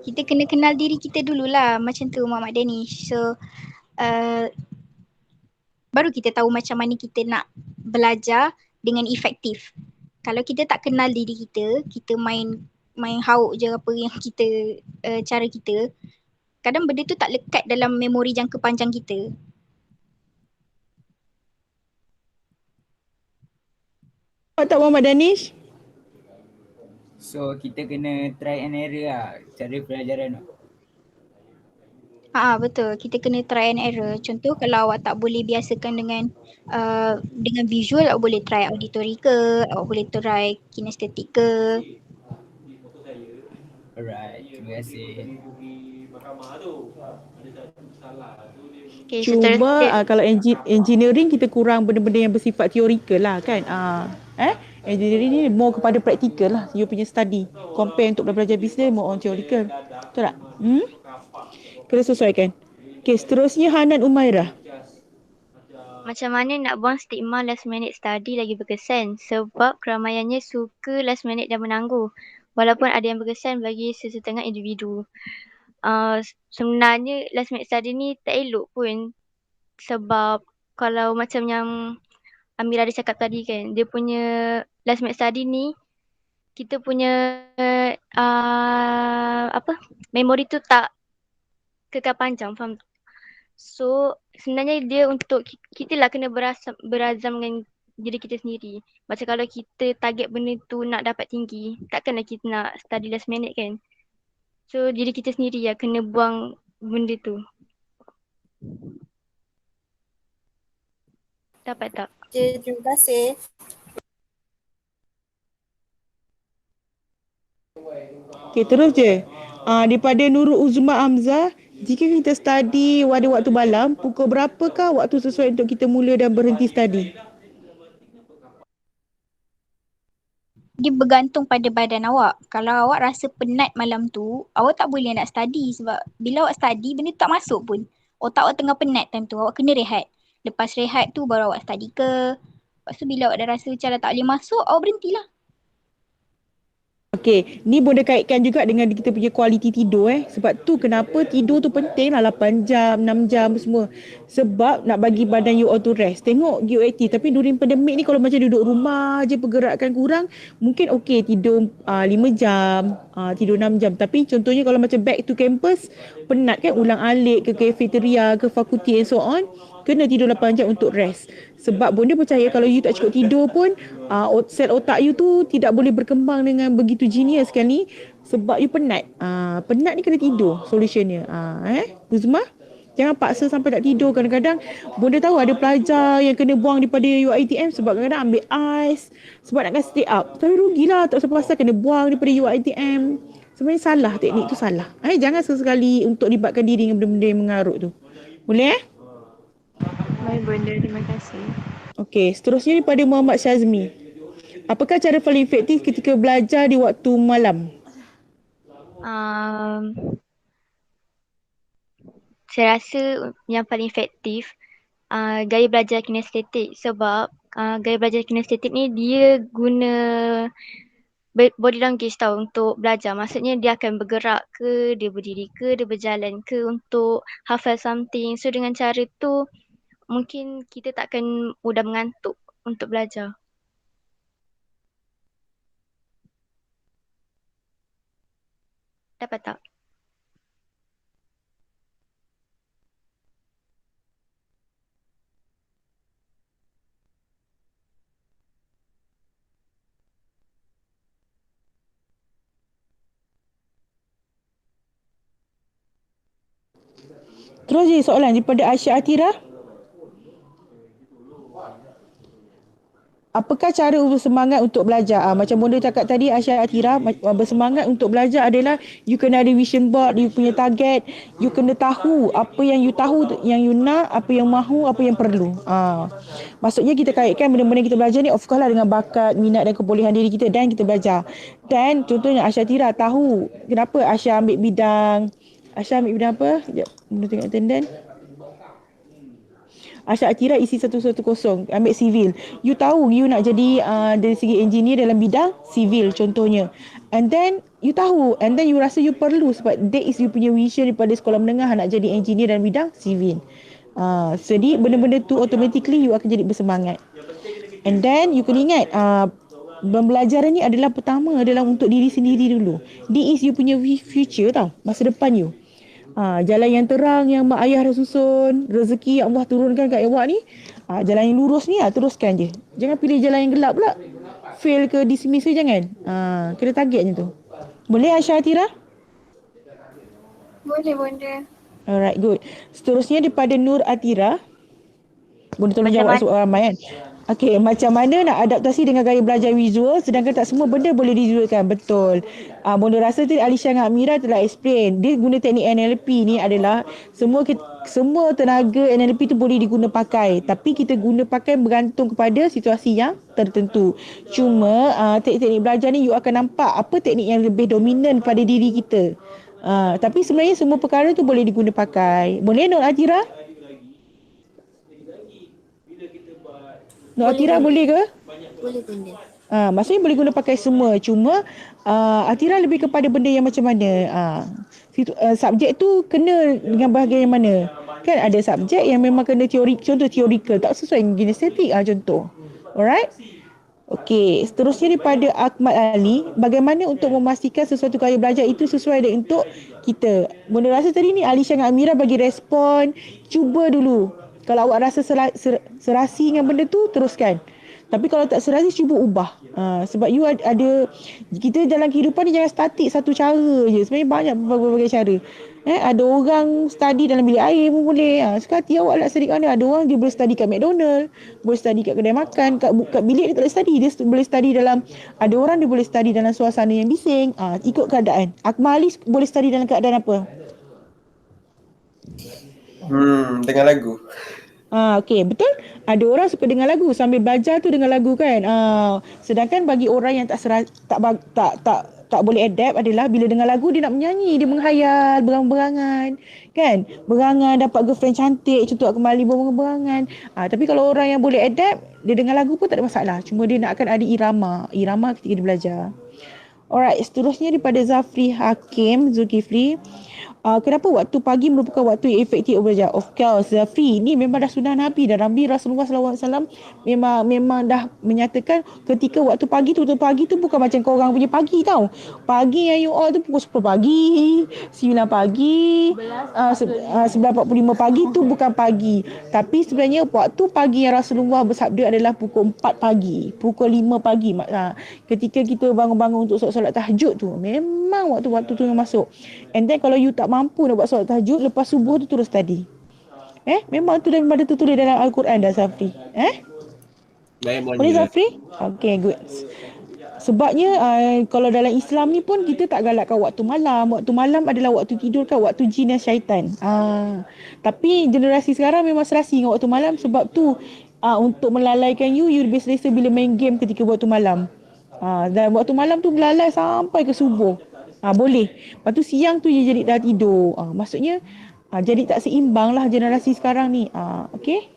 Kita kena kenal diri kita dululah, macam tu Muhammad Danish. So baru kita tahu macam mana kita nak belajar dengan efektif. Kalau kita tak kenal diri kita, kita main hauk je apa yang kita cara kita, kadang benda tu tak lekat dalam memori jangka panjang kita. Tak Muhammad Danish? So kita kena try and error lah cara pelajaran tu. Betul, kita kena try and error. Contoh kalau awak tak boleh biasakan dengan visual, awak boleh try auditory ke, awak boleh try kinestetik ke. Alright, terima kasih. Okay, Cuma kalau engineering kita kurang benda-benda yang bersifat teorikal lah kan. Engineering ni more kepada praktikal lah. You punya study. Compare untuk belajar bisnes more on teorikal. Betul tak? Kena sesuaikan. Okay, seterusnya Hanan Umairah. Macam mana nak buang stigma last minute study lagi berkesan, sebab keramaiannya suka last minute dan menangguh. Walaupun ada yang berkesan bagi sesetengah individu. Sebenarnya last minute study ni tak elok pun, sebab kalau macam yang Amira ada cakap tadi kan, dia punya last minute study ni, kita punya memori tu tak kekal panjang, faham? So sebenarnya dia untuk kita lah kena berazam dengan diri kita sendiri. Macam kalau kita target benda tu nak dapat tinggi, takkanlah kita nak study last minute kan. So diri kita sendiri lah kena buang benda tu. Dapat tak? Okay, terima kasih. Okay, terus je. Daripada Nurul Uzma Hamzah, jika kita study pada waktu malam, pukul berapakah waktu sesuai untuk kita mula dan berhenti study? Dia bergantung pada badan awak. Kalau awak rasa penat malam tu, awak tak boleh nak study sebab bila awak study, benda tu tak masuk pun. Otak awak tengah penat time tu, awak kena rehat. Lepas rehat tu baru awak study ke. Lepas tu bila awak dah rasa macam dah tak boleh masuk, awak berhentilah. Okey, ni boleh kaitkan juga dengan kita punya kualiti tidur Sebab tu kenapa tidur tu penting lah 8 jam, 6 jam semua. Sebab nak bagi badan you all to rest. Tengok you aktif tapi during pandemik ni kalau macam duduk rumah je pergerakan kurang, mungkin okey tidur 5 jam, tidur 6 jam. Tapi contohnya kalau macam back to campus, penat kan ulang alik ke cafeteria, ke fakulti and so on, kena tidur 8 jam untuk rest. Sebab bonda percaya kalau you tak cukup tidur pun sel otak you tu tidak boleh berkembang dengan begitu genius kan ni. Sebab you penat. Penat ni kena tidur solutionnya. Uzma, jangan paksa sampai tak tidur. Kadang-kadang bonda tahu ada pelajar yang kena buang daripada UiTM sebab kadang-kadang ambil ais sebab nak stay up. Tapi rugilah tak pasal kena buang daripada UiTM. Sebenarnya salah, teknik tu salah. Jangan sesekali untuk libatkan diri dengan benda-benda yang mengarut tu. Boleh Baik Bonda, terima kasih. Okey, seterusnya daripada Muhammad Syazmi. Apakah cara paling efektif ketika belajar di waktu malam? Saya rasa yang paling efektif gaya belajar kinestetik sebab gaya belajar kinestetik ni dia guna body language tau untuk belajar. Maksudnya dia akan bergerak ke, dia berdiri ke, dia berjalan ke untuk hafal something. So dengan cara tu mungkin kita tak akan mudah mengantuk untuk belajar. Dapat tak? Terus je soalan daripada Aisyah Atira. Apakah cara bersemangat untuk belajar? Macam Bonda cakap tadi, Aisyah Atira, bersemangat untuk belajar adalah you kena ada vision board, you punya target, you kena tahu apa yang you tahu, yang you nak, apa yang mahu, apa yang perlu. Maksudnya kita kaitkan benda-benda kita belajar ni of course lah dengan bakat, minat dan kebolehan diri kita dan kita belajar. Dan contohnya Aisyah Atira tahu kenapa Aisyah ambil bidang apa? Sekejap, Bonda tengok attendance. Aisyah Atira isi 110 ambil civil. You tahu you nak jadi dari segi engineer dalam bidang civil contohnya. And then you tahu and then you rasa you perlu sebab that is you punya vision daripada sekolah menengah nak jadi engineer dalam bidang civil. Jadi benda-benda tu automatically you akan jadi bersemangat. And then you kena ingat pembelajaran ni adalah pertama adalah untuk diri sendiri dulu. This is you punya future tau, masa depan you. Jalan yang terang yang mak ayah dah susun, rezeki yang Allah turunkan kat awak ni, jalan yang lurus ni teruskan je. Jangan pilih jalan yang gelap pula. Fail ke dismiss ke jangan. Kena target je tu. Boleh Aisyah Atira? Boleh Bonda. Alright, good. Seterusnya daripada Nur Atira. Boleh tolong jawab soalan ramai kan? Okey, macam mana nak adaptasi dengan gaya belajar visual sedangkan tak semua benda boleh divisualkan? Betul. Bonda rasa tu Alisha dengan Amira telah explain. Dia guna teknik NLP ni adalah semua tenaga NLP tu boleh diguna pakai. Tapi kita guna pakai bergantung kepada situasi yang tertentu. Cuma teknik belajar ni you akan nampak apa teknik yang lebih dominan pada diri kita. Tapi sebenarnya semua perkara tu boleh diguna pakai. Boleh Nur Atira? Nur Atira boleh ke? Boleh Bonda. Maksudnya boleh guna pakai semua. Cuma Atira lebih kepada benda yang macam mana. Subjek tu kena dengan bahagian yang mana. Kan ada subjek yang memang kena teori, contoh theoretical. Tak sesuai dengan kinestetik contoh. Alright? Okey, seterusnya daripada Ahmad Ali, bagaimana untuk memastikan sesuatu gaya belajar itu sesuai dengan untuk kita? Benda rasa tadi ni Alisha dengan Amira bagi respon, cuba dulu. Kalau awak rasa serasi dengan benda tu, teruskan. Tapi kalau tak serasi, cuba ubah. Sebab you ada, kita dalam kehidupan ni jangan statik satu cara je. Sebenarnya banyak berbagai cara. Ada orang study dalam bilik air pun boleh. Sekarang hati awak nak study kat mana? Ada orang dia boleh study kat McDonald, boleh study kat kedai makan, kat bilik dia tak boleh study. Dia boleh study dalam, ada orang dia boleh study dalam suasana yang bising. Ikut keadaan. Akmal Ali boleh study dalam keadaan apa? Dengar lagu. Okey, betul. Ada orang suka dengar lagu, sambil belajar tu dengar lagu kan. Sedangkan bagi orang yang tak boleh adapt adalah bila dengar lagu dia nak menyanyi, dia menghayal berang-berangan kan. Berangan dapat girlfriend cantik, contoh kembali berang-berangan. Tapi kalau orang yang boleh adapt, dia dengar lagu pun tak ada masalah. Cuma dia nak akan ada irama ketika dia belajar. Alright, seterusnya daripada Zafri Hakim Zulkifli. Kenapa waktu pagi merupakan waktu yang efektif belajar? Of course, Zafri, ni memang dah sunnah Nabi. Dan Nabi Rasulullah SAW memang dah menyatakan ketika waktu pagi tu bukan macam korang punya pagi tau. Pagi yang you all tu pukul 10 pagi, 9 pagi, 9.45 pagi tu bukan pagi. Tapi sebenarnya waktu pagi yang Rasulullah bersabda adalah pukul 4 pagi, pukul 5 pagi. Ketika kita bangun-bangun untuk solat tahajud tu, memang waktu-waktu tu yang masuk. And then kalau you tak mampu nak buat solat tahajud, lepas subuh tu terus tadi. Memang tu daripada tertulis dalam Al-Quran dah, Zafri. Boleh Zafri? Okay, good. Sebabnya kalau dalam Islam ni pun kita tak galakkan waktu malam. Waktu malam adalah waktu tidur kan, waktu jin dan syaitan. Tapi generasi sekarang memang serasi dengan waktu malam. Sebab tu untuk melalaikan you lebih selesa bila main game ketika waktu malam. Dan waktu malam tu melalai sampai ke subuh. Boleh. Lepas tu siang tu je jadi dah tidur. Maksudnya jadi tak seimbang lah generasi sekarang ni. Okay.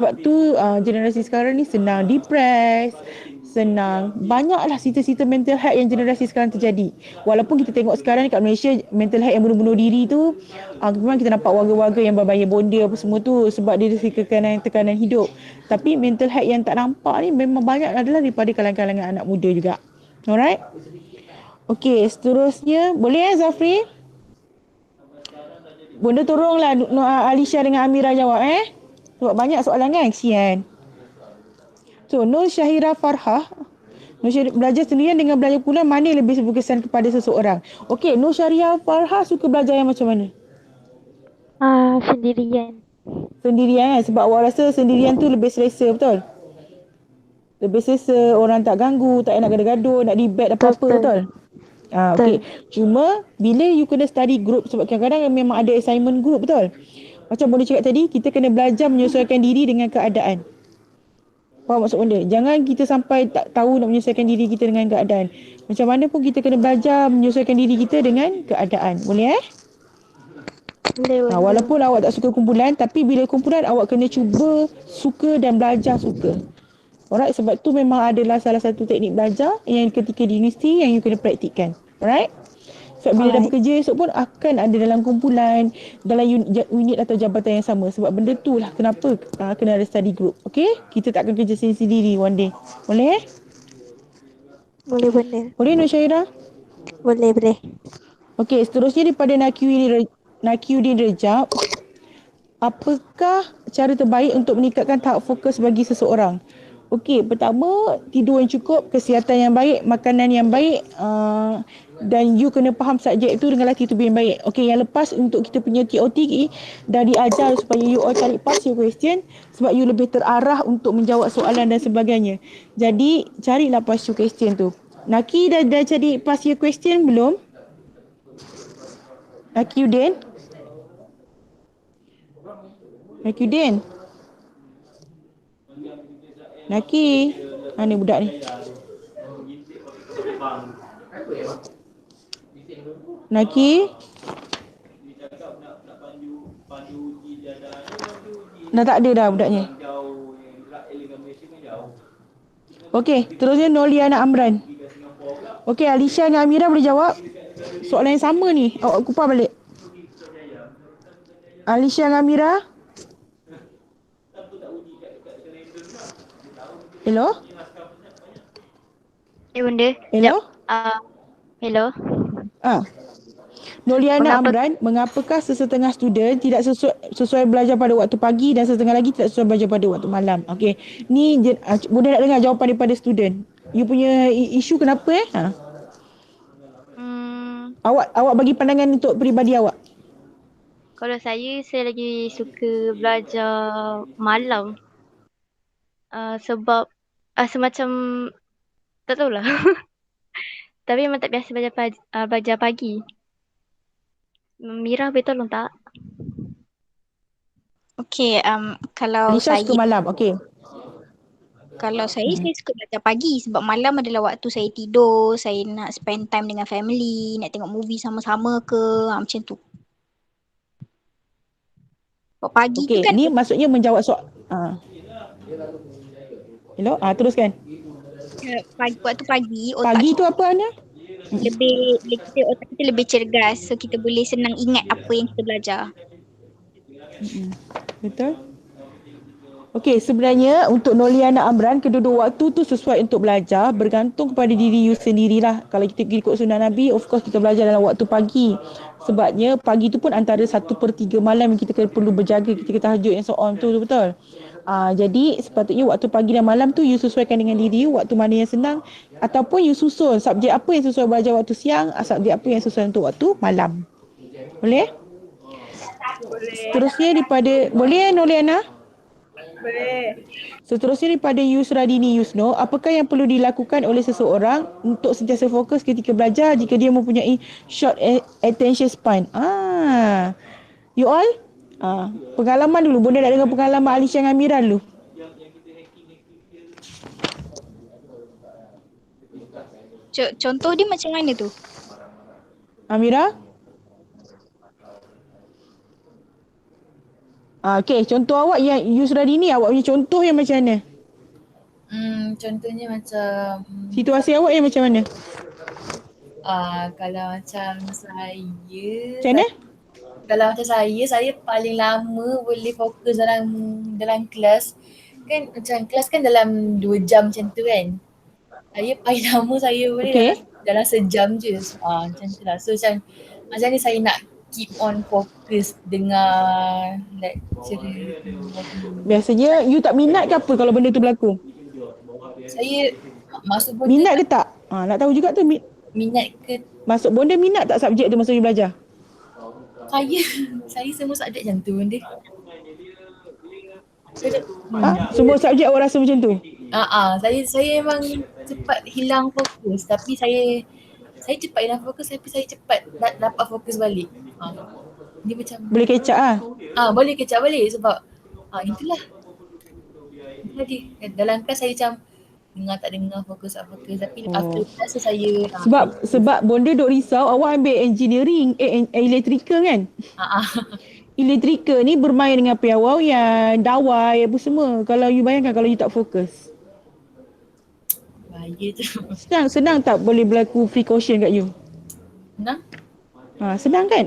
Sebab tu generasi sekarang ni senang depress, senang banyaklah cerita-cerita mental health yang generasi sekarang terjadi. Walaupun kita tengok sekarang ni kat Malaysia mental health yang bunuh-bunuh diri tu memang kita nampak warga-warga yang berbayar bonda apa semua tu sebab dia tekanan hidup. Tapi mental health yang tak nampak ni memang banyak adalah daripada kalangan-kalangan anak muda juga. Alright. Okey, seterusnya boleh Zafri? Bunda tolonglah Alisha dengan Amira jawab sebab banyak soalan kan, kesian. So, Nur Syahira Farhah, Nur Syahira belajar sendirian dengan belajar pula, mana yang lebih berkesan kepada seseorang? Okey, Nur Syahira Farhah suka belajar yang macam mana? Sendirian. Sendirian sebab awak rasa sendirian tu lebih selesa, betul? Lebih selesa, orang tak ganggu, tak nak gaduh-gaduh, nak debate apa-apa, betul? Okey. Cuma bila you kena study group, sebab kadang-kadang memang ada assignment group, betul? Macam boleh cakap tadi, kita kena belajar menyesuaikan diri dengan keadaan. Faham maksud benda? Jangan kita sampai tak tahu nak menyesuaikan diri kita dengan keadaan. Macam mana pun kita kena belajar menyesuaikan diri kita dengan keadaan. Boleh Boleh. Walaupun awak tak suka kumpulan, tapi bila kumpulan awak kena cuba suka dan belajar suka. Alright, sebab tu memang adalah salah satu teknik belajar yang ketika di universiti yang you kena praktikkan. Alright? Sebab bila dah bekerja esok pun akan ada dalam kumpulan, dalam unit atau jabatan yang sama. Sebab benda tu lah kenapa kena ada study group. Okay? Kita tak akan kerja sendiri one day. Boleh Boleh. Boleh Nur Syahira? Boleh. Okay, seterusnya daripada Nakiuddin Rejab. Apakah cara terbaik untuk meningkatkan tahap fokus bagi seseorang? Okey, pertama tidur yang cukup, kesihatan yang baik, makanan yang baik, dan you kena faham subjek tu dengan latih tubuh yang baik. Okey, yang lepas untuk kita punya TOT dah diajar supaya you all cari past your question sebab you lebih terarah untuk menjawab soalan dan sebagainya. Jadi carilah past your question tu. Naki dah cari past your question belum? Nakiuddin? Naki. Ni budak ni. Naki. Dah tak ada dah budaknya. Okey, terusnya Noliana Amran. Okey, Alisha dengan Amira boleh jawab. Soalan yang sama ni. Awak kupas balik. Alisha dengan Amira. Hello? Bunda. Hello? Hello. Noliana Amran, mengapakah sesetengah student tidak sesuai belajar pada waktu pagi dan setengah lagi tidak sesuai belajar pada waktu malam? Okey. Ni Bunda nak dengar jawapan daripada student. You punya isu kenapa Awak bagi pandangan untuk peribadi awak. Kalau saya lagi suka belajar malam. Sebab semacam tak tahulah. Tapi memang tak biasa belajar pagi. Mira boleh tolong tak? Okay, kalau Alisha saya suka malam. Okay. saya suka belajar pagi sebab malam adalah waktu saya tidur, saya nak spend time dengan family, nak tengok movie sama-sama ke, macam tu. Sebab pagi tu Okay, kan ni maksudnya menjawab soal. Hello, teruskan. waktu pagi otak Pagi tu apa Anya? otak kita lebih cergas, so kita boleh senang ingat apa yang kita belajar. Betul. Okey, sebenarnya untuk Noliana Amran, kedua-dua waktu tu sesuai untuk belajar, bergantung kepada diri you sendirilah. Kalau kita ikut sunnah Nabi, of course kita belajar dalam waktu pagi. Sebabnya pagi tu pun antara 1/3 malam yang kita perlu berjaga ketika tahajud and so on tu, betul. Jadi sepatutnya waktu pagi dan malam tu you sesuaikan dengan diri you, waktu mana yang senang, ataupun you susun subjek apa yang sesuai belajar waktu siang, subjek apa yang sesuai untuk waktu malam. Boleh? Seterusnya daripada, boleh Noliana? Boleh. Seterusnya daripada Yusradini Yusno, apakah yang perlu dilakukan oleh seseorang untuk sentiasa fokus ketika belajar jika dia mempunyai short attention span? You all? Pengalaman dulu. Bunda nak dengar pengalaman Alisha dengan Amira dulu. Contoh dia macam mana tu? Amira? Okey, contoh awak yang Yusradini, awak punya contoh yang macam mana? Contohnya macam Situasi awak yang macam mana? kalau macam saya, Macam mana? Kalau macam saya paling lama boleh fokus dalam kelas. Kan macam kelas kan dalam 2 jam macam tu kan. Saya paling lama saya boleh dalam sejam je. Macam tu lah. So macam ni saya nak keep on fokus dengar lecturer. Biasanya you tak minat ke apa kalau benda tu berlaku? Saya masuk bonda minat ke tak? Nak tahu juga tu. Minat ke? Masuk bonda minat tak subjek tu masa you belajar? Saya semua subjek macam tu benda. Semua subjek awak rasa macam tu? Saya memang cepat hilang fokus, tapi saya cepat hilang fokus tapi saya cepat dapat fokus balik. Dia macam boleh kecap boleh kecap balik sebab itulah. Jadi dalam kelas saya macam dengar tak dengar, fokus tak fokus, tapi after kelas saya sebab bonda duk risau awak ambil engineering electrical kan? Electrical ni bermain dengan piawaian, dawai apa semua. Kalau you bayangkan kalau you tak fokus. Bahaya tu. Senang tak boleh berlaku precaution kat you? Senang? Senang kan?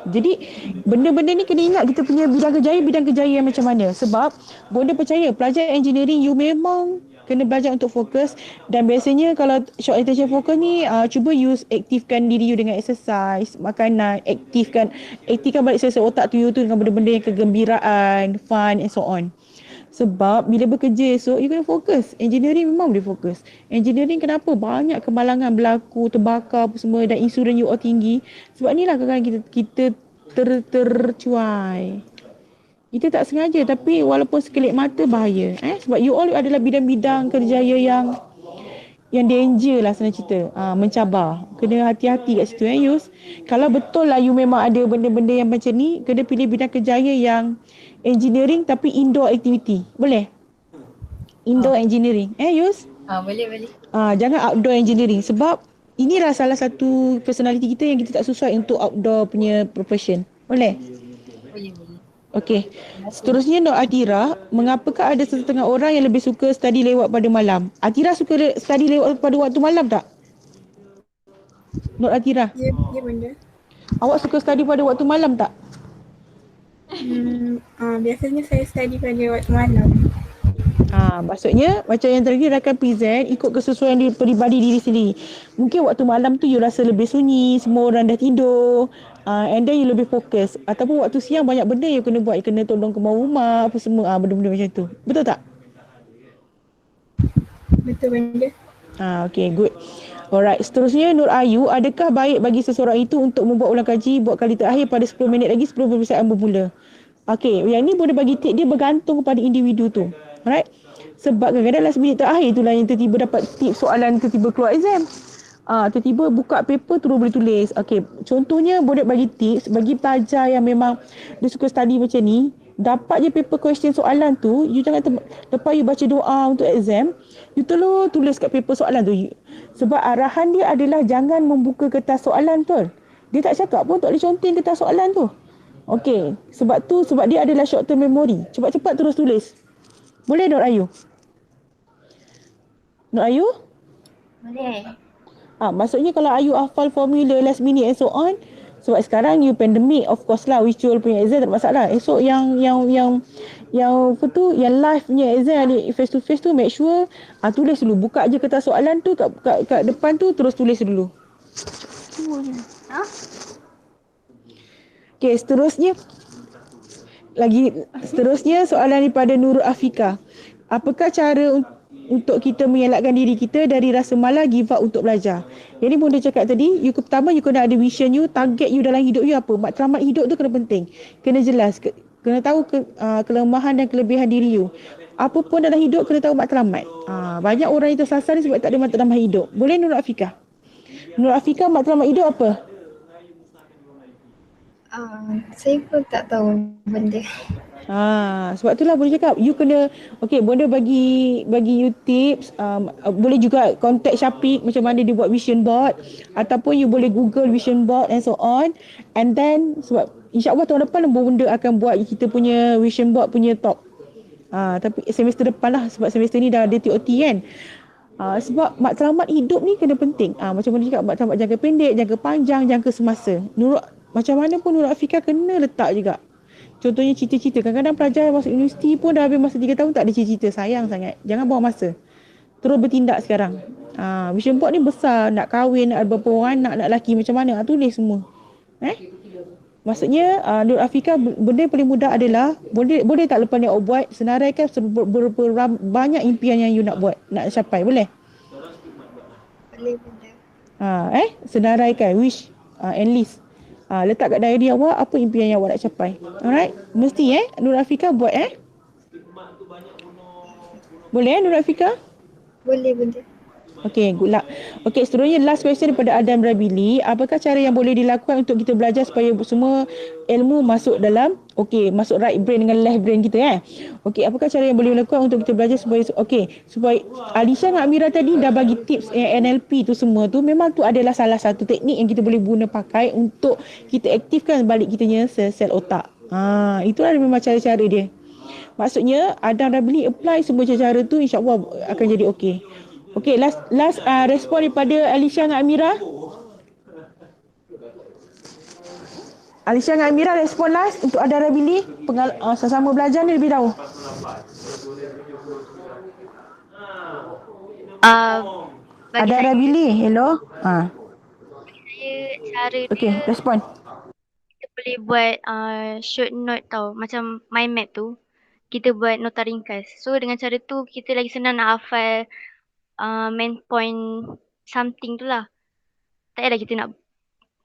Jadi benda-benda ni kena ingat kita punya bidang kejaya yang macam mana. Sebab bonda percaya pelajar engineering you memang kena belajar untuk fokus. Dan biasanya kalau short attention focus ni cuba aktifkan diri you dengan exercise, makanan, aktifkan balik selesa otak tu you tu dengan benda-benda yang kegembiraan, fun and so on. Sebab bila bekerja esok, you kena fokus. Engineering memang boleh fokus. Engineering kenapa? Banyak kemalangan berlaku, terbakar apa semua dan insurans you all tinggi. Sebab inilah kadang-kadang kita tercuai. Kita tak sengaja tapi walaupun sekelip mata bahaya. Sebab you all adalah bidang-bidang kerjaya yang danger lah senang cerita. Mencabar. Kena hati-hati kat situ Yus. Kalau betul lah you memang ada benda-benda yang macam ni, kena pilih bidang kerjaya yang engineering tapi indoor activity. Boleh? Indoor engineering. Yus? Boleh. Jangan outdoor engineering sebab inilah salah satu personality kita yang kita tak sesuai untuk outdoor punya profession. Boleh? Boleh. Okey. Seterusnya Nur Atira, mengapakah ada setengah orang yang lebih suka study lewat pada malam? Atira suka study lewat pada waktu malam tak? Nur Atira. Ya benda. Awak suka study pada waktu malam tak? Biasanya saya study pada waktu malam. Maksudnya macam yang tadi rakan present ikut kesesuaian peribadi diri sendiri. Mungkin waktu malam tu you rasa lebih sunyi, semua orang dah tidur, and then you lebih fokus. Ataupun waktu siang banyak benda you kena buat, you kena tolong kemau rumah apa semua, benda-benda macam tu. Betul tak? Betul benda. Okay, good. Alright, seterusnya Nur Ayu, adakah baik bagi seseorang itu untuk membuat ulang kaji buat kali terakhir pada 10 minit lagi sebelum peperiksaan bermula? Okey, yang ni boleh bagi tip, dia bergantung kepada individu tu. Alright? Sebab kadang-kadang last minute terakhir itulah yang tiba-tiba dapat tips soalan, tiba-tiba keluar exam. Tiba-tiba buka paper terus boleh tulis. Okey, contohnya boleh bagi tips bagi pelajar yang memang dia suka study macam ni, dapat je paper question soalan tu, you jangan lepas you baca doa untuk exam, you terus tulis kat paper soalan tu. Sebab arahan dia adalah jangan membuka kertas soalan tu. Dia tak cakap pun tak boleh conteng kertas soalan tu. Okey, sebab dia adalah short term memory. Cepat-cepat terus tulis. Boleh Nur Ayu? Nur Ayu? Boleh. Maksudnya kalau Ayu hafal formula last minute and so on, sebab sekarang you pandemic, of course lah virtual punya exam tak ada masalah. Esok yang apa tu, yang live punya exam face to face tu, make sure tulis dulu, buka je kertas soalan tu kat depan tu, terus tulis dulu. Okey, seterusnya soalan daripada Nurul Afika. Apakah cara untuk kita mengelakkan diri kita dari rasa malas give up untuk belajar? Yang ni pun dia cakap tadi, pertama you kena ada vision you, target you dalam hidup you apa. Matlamat hidup tu kena penting. Kena jelas, kena tahu kelemahan dan kelebihan diri you. Apa pun dalam hidup kena tahu matlamat. Banyak orang yang tersasar ni sebab tak ada matlamat hidup. Boleh Nurul Afika? Nurul Afika, matlamat hidup apa? Saya pun tak tahu benda. Sebab itulah boleh cakap you kena, boleh bagi you tips. Boleh juga contact Syafiq macam mana dia buat vision board, ataupun you boleh google vision board and so on. And then sebab insya-Allah tahun depan benda akan buat kita punya vision board punya talk. Tapi semester depan lah, sebab semester ni dah ada TOT kan. Sebab matlamat hidup ni kena penting. Macam mana cakap, matlamat jangka pendek, jangka panjang, jangka semasa. Macam mana pun Nurul Afika kena letak juga. Contohnya cita-cita. Kadang-kadang pelajar masuk universiti pun dah habis masa 3 tahun tak ada cita-cita. Sayang sangat. Jangan buang masa. Terus bertindak sekarang. Vision board ni besar. Nak kahwin, nak ada berapa orang, nak lelaki macam mana. Tulis semua. Maksudnya Nurul Afika, benda yang paling mudah adalah boleh tak lepas ni awak buat, senaraikan berapa banyak impian yang you nak buat, nak capai. Boleh? Boleh benda. Senaraikan wish and list. Letak kat diary awak apa impian yang awak nak capai. Alright? Mesti Nurul Afika buat Boleh Nurul Afika? Boleh benda. Okey, good luck. Okey, seterusnya last question daripada Adam Rabili. Apakah cara yang boleh dilakukan untuk kita belajar supaya semua ilmu masuk dalam masuk right brain dengan left brain kita Okey, apakah cara yang boleh dilakukan untuk kita belajar supaya supaya Alisha dengan Amira tadi dah bagi tips NLP tu semua tu, memang tu adalah salah satu teknik yang kita boleh guna pakai untuk kita aktifkan balik kitanya sel otak. Itulah memang cara-cara dia. Maksudnya Adam Rabili apply semua cara-cara tu, insya-Allah akan jadi okey. Okey, last respon daripada Alisha dengan Amira. Alisha dengan Amira respon last untuk Ada Rabili, sama belajar ni lebih tahu. Ada Rabili, hello. Saya cara dia, okey, respon. kita boleh buat short note tau, macam mind map tu. Kita buat nota ringkas. So dengan cara tu kita lagi senang nak hafal main point something tu lah. Tak payahlah kita nak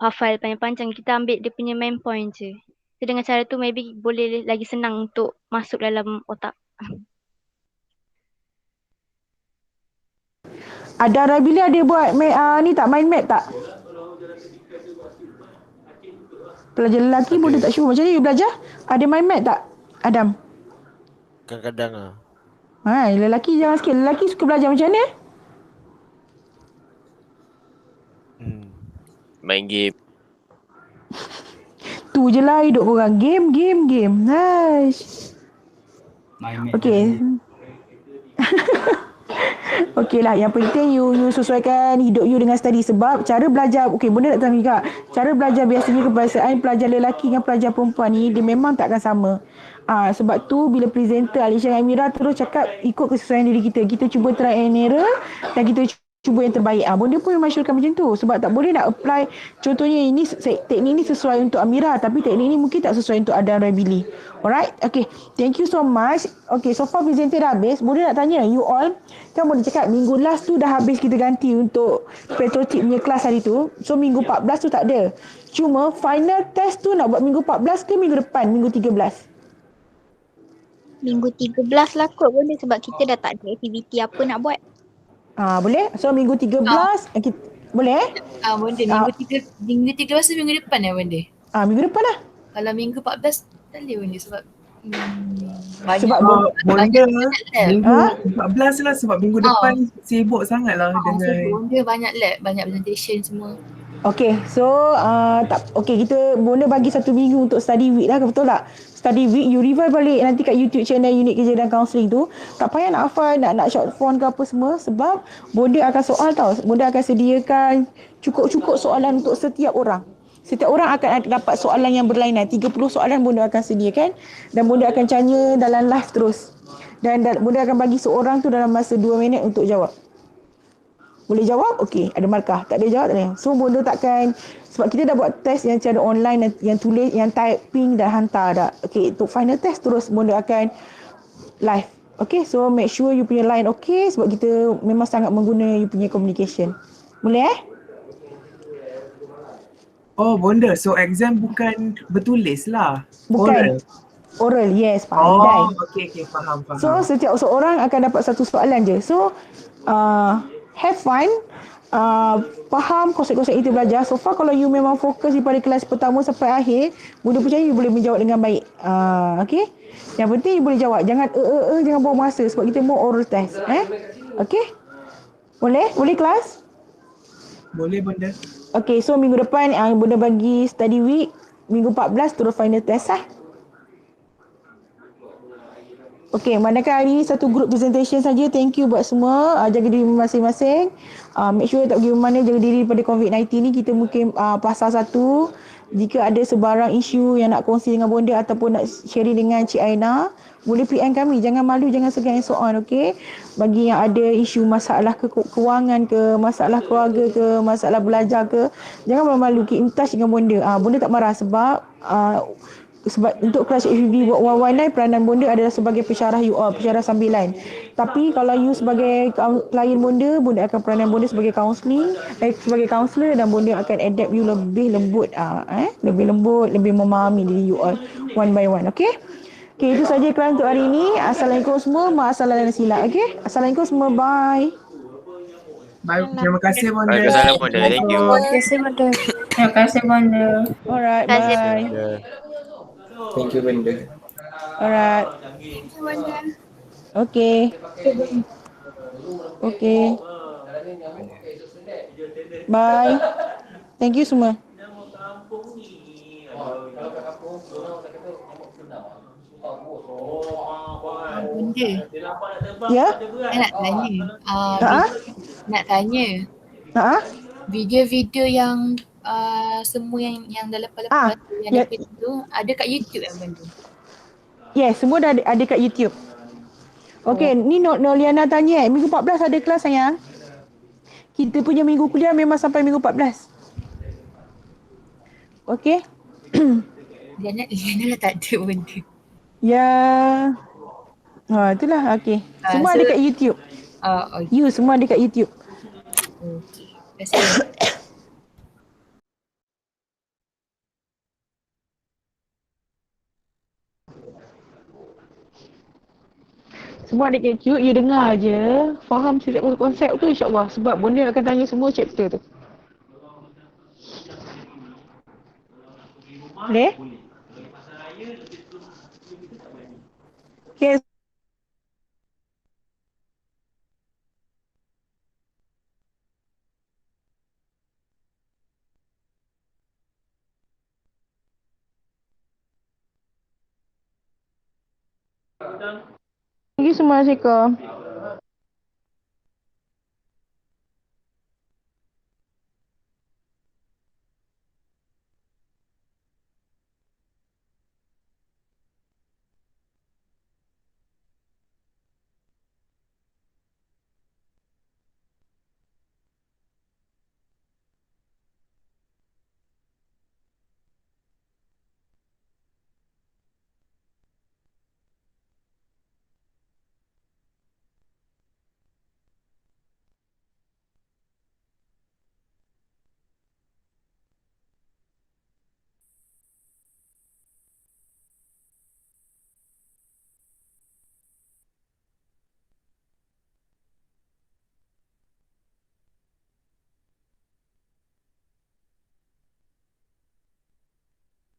hafal panjang-panjang, kita ambil dia punya main point je. So dengan cara tu maybe boleh lagi senang untuk masuk dalam otak. Ada Rabili ada buat ni tak, mind map tak? Pelajar lelaki pun dia tak sure. Macam ni you belajar? Ada mind map tak, Adam? Kadang-kadang lelaki jangan sikit. Lelaki suka belajar macam mana? Main game. Tu je lah hidup orang. Game. Nice. Okey. Okey lah, yang penting you sesuaikan hidup you dengan study. Sebab cara belajar, benda nak tahu juga. Cara belajar biasanya kebiasaan pelajar lelaki dengan pelajar perempuan ni, dia memang takkan sama. Sebab tu bila presenter Alisha dan Amira terus cakap ikut kesesuaian diri kita. Kita cuba try and error dan kita cuba yang terbaik. Bonda pun memasyurkan macam tu. Sebab tak boleh nak apply. Contohnya ini teknik ni sesuai untuk Amira, tapi teknik ni mungkin tak sesuai untuk Adam Rabili. Alright? Okay. Thank you so much. Okay, so far presenter dah habis. Bonda nak tanya you all, kan Bonda cakap minggu last tu dah habis kita ganti untuk petrotip punya kelas hari tu. So minggu 14 tu tak ada. Cuma final test tu nak buat minggu 14 ke minggu depan, minggu 13? Minggu 13 lah kot Bonda, sebab kita dah tak ada aktiviti apa nak buat. Boleh? So minggu 13 kita, boleh? Minggu 13 tu minggu depan benda. Minggu depan lah. Kalau minggu 14 tak boleh benda sebab sebab bonda minggu 14 lah, sebab minggu depan sibuk sangat lah dengan bonda banyak lab, banyak presentation semua. Okay, so kita Bonda bagi 1 minggu untuk study week lah, betul tak? Study week, you revive balik nanti kat YouTube channel Unit Kerja dan Counselling tu. Tak payah nak hafal, nak short form ke apa semua, sebab Bonda akan soal tau. Bonda akan sediakan cukup-cukup soalan untuk setiap orang. Setiap orang akan dapat soalan yang berlainan. 30 soalan Bonda akan sediakan dan Bonda akan tanya dalam live terus. Dan Bonda akan bagi seorang tu dalam masa 2 minit untuk jawab. Boleh jawab? Okey, ada markah. Tak ada jawab, tak ada. So Bonda takkan, sebab kita dah buat test yang secara online, yang tulis, yang typing dan hantar dah. Okey, untuk final test terus Bonda akan live. Okey, so make sure you punya line okey, sebab kita memang sangat mengguna you punya communication. Boleh Oh Bonda, so exam bukan bertulis lah. Bukan. Oral, yes, pandai. Okay, faham. So setiap seorang akan dapat 1 soalan je. So have fun, faham konsep-konsep itu belajar. So far kalau you memang fokus daripada kelas pertama sampai akhir, Bonda percaya you boleh menjawab dengan baik. Okay, yang penting you boleh jawab. Jangan jangan buang masa, sebab kita mau oral test. Okay, boleh kelas? Boleh Bonda. Okay, so minggu depan Bonda bagi study week, minggu 14 terus final test lah. Okay, manakah hari ni satu group presentation saja. Thank you buat semua. Jaga diri masing-masing. Make sure tak pergi mana, jaga diri daripada COVID-19 ni. Kita mungkin pasal satu. Jika ada sebarang isu yang nak kongsi dengan Bonda ataupun nak sharing dengan Cik Aina, boleh PM kami. Jangan malu, jangan segan and so on, okay? Bagi yang ada isu masalah kewangan ke, masalah keluarga ke, masalah belajar ke, jangan malu-malu. Keep in touch dengan Bonda. Bonda tak marah sebab untuk kelas HVB buat 119, peranan Bonda adalah sebagai pensyarah you all, pensyarah sambilan. Tapi kalau you sebagai klien Bonda akan peranan Bonda sebagai sebagai kaunselor, dan Bonda akan adapt you lebih lembut, lebih lembut, lebih memahami diri you all one by one, okay? Okay, itu saja kelas untuk hari ini. Assalamualaikum semua, ma'asalah dan silap, okay? Assalamualaikum semua, bye. Bye, terima kasih Bonda. Waalaikumsalam Bonda, thank you. Terima kasih Bonda. Alright, bye. Thank you Bonda. Alright. Okay. Okay. Bye. Thank you semua. Bonda. Ya? Saya nak tanya. Video-video yang semua yang dah lepas-lepas yang dapat itu ada kat YouTube Bonda? Yes, semua dah ada kat YouTube. Okay, ni Noliana tanya, minggu 14 ada kelas sayang? Kita punya minggu kuliah memang sampai minggu 14. Okay. Liana dah tak ada Bonda. Ya. Itulah, okay. Semua ada kat YouTube. You semua ada kat YouTube. Okay. Terima kasih. Semua ada kat YouTube, you dengar je. Faham setiap konsep tu insyaAllah. Sebab Bonda akan tanya semua chapter tu. Boleh? Okay. Thank you semua, Assalamualaikum.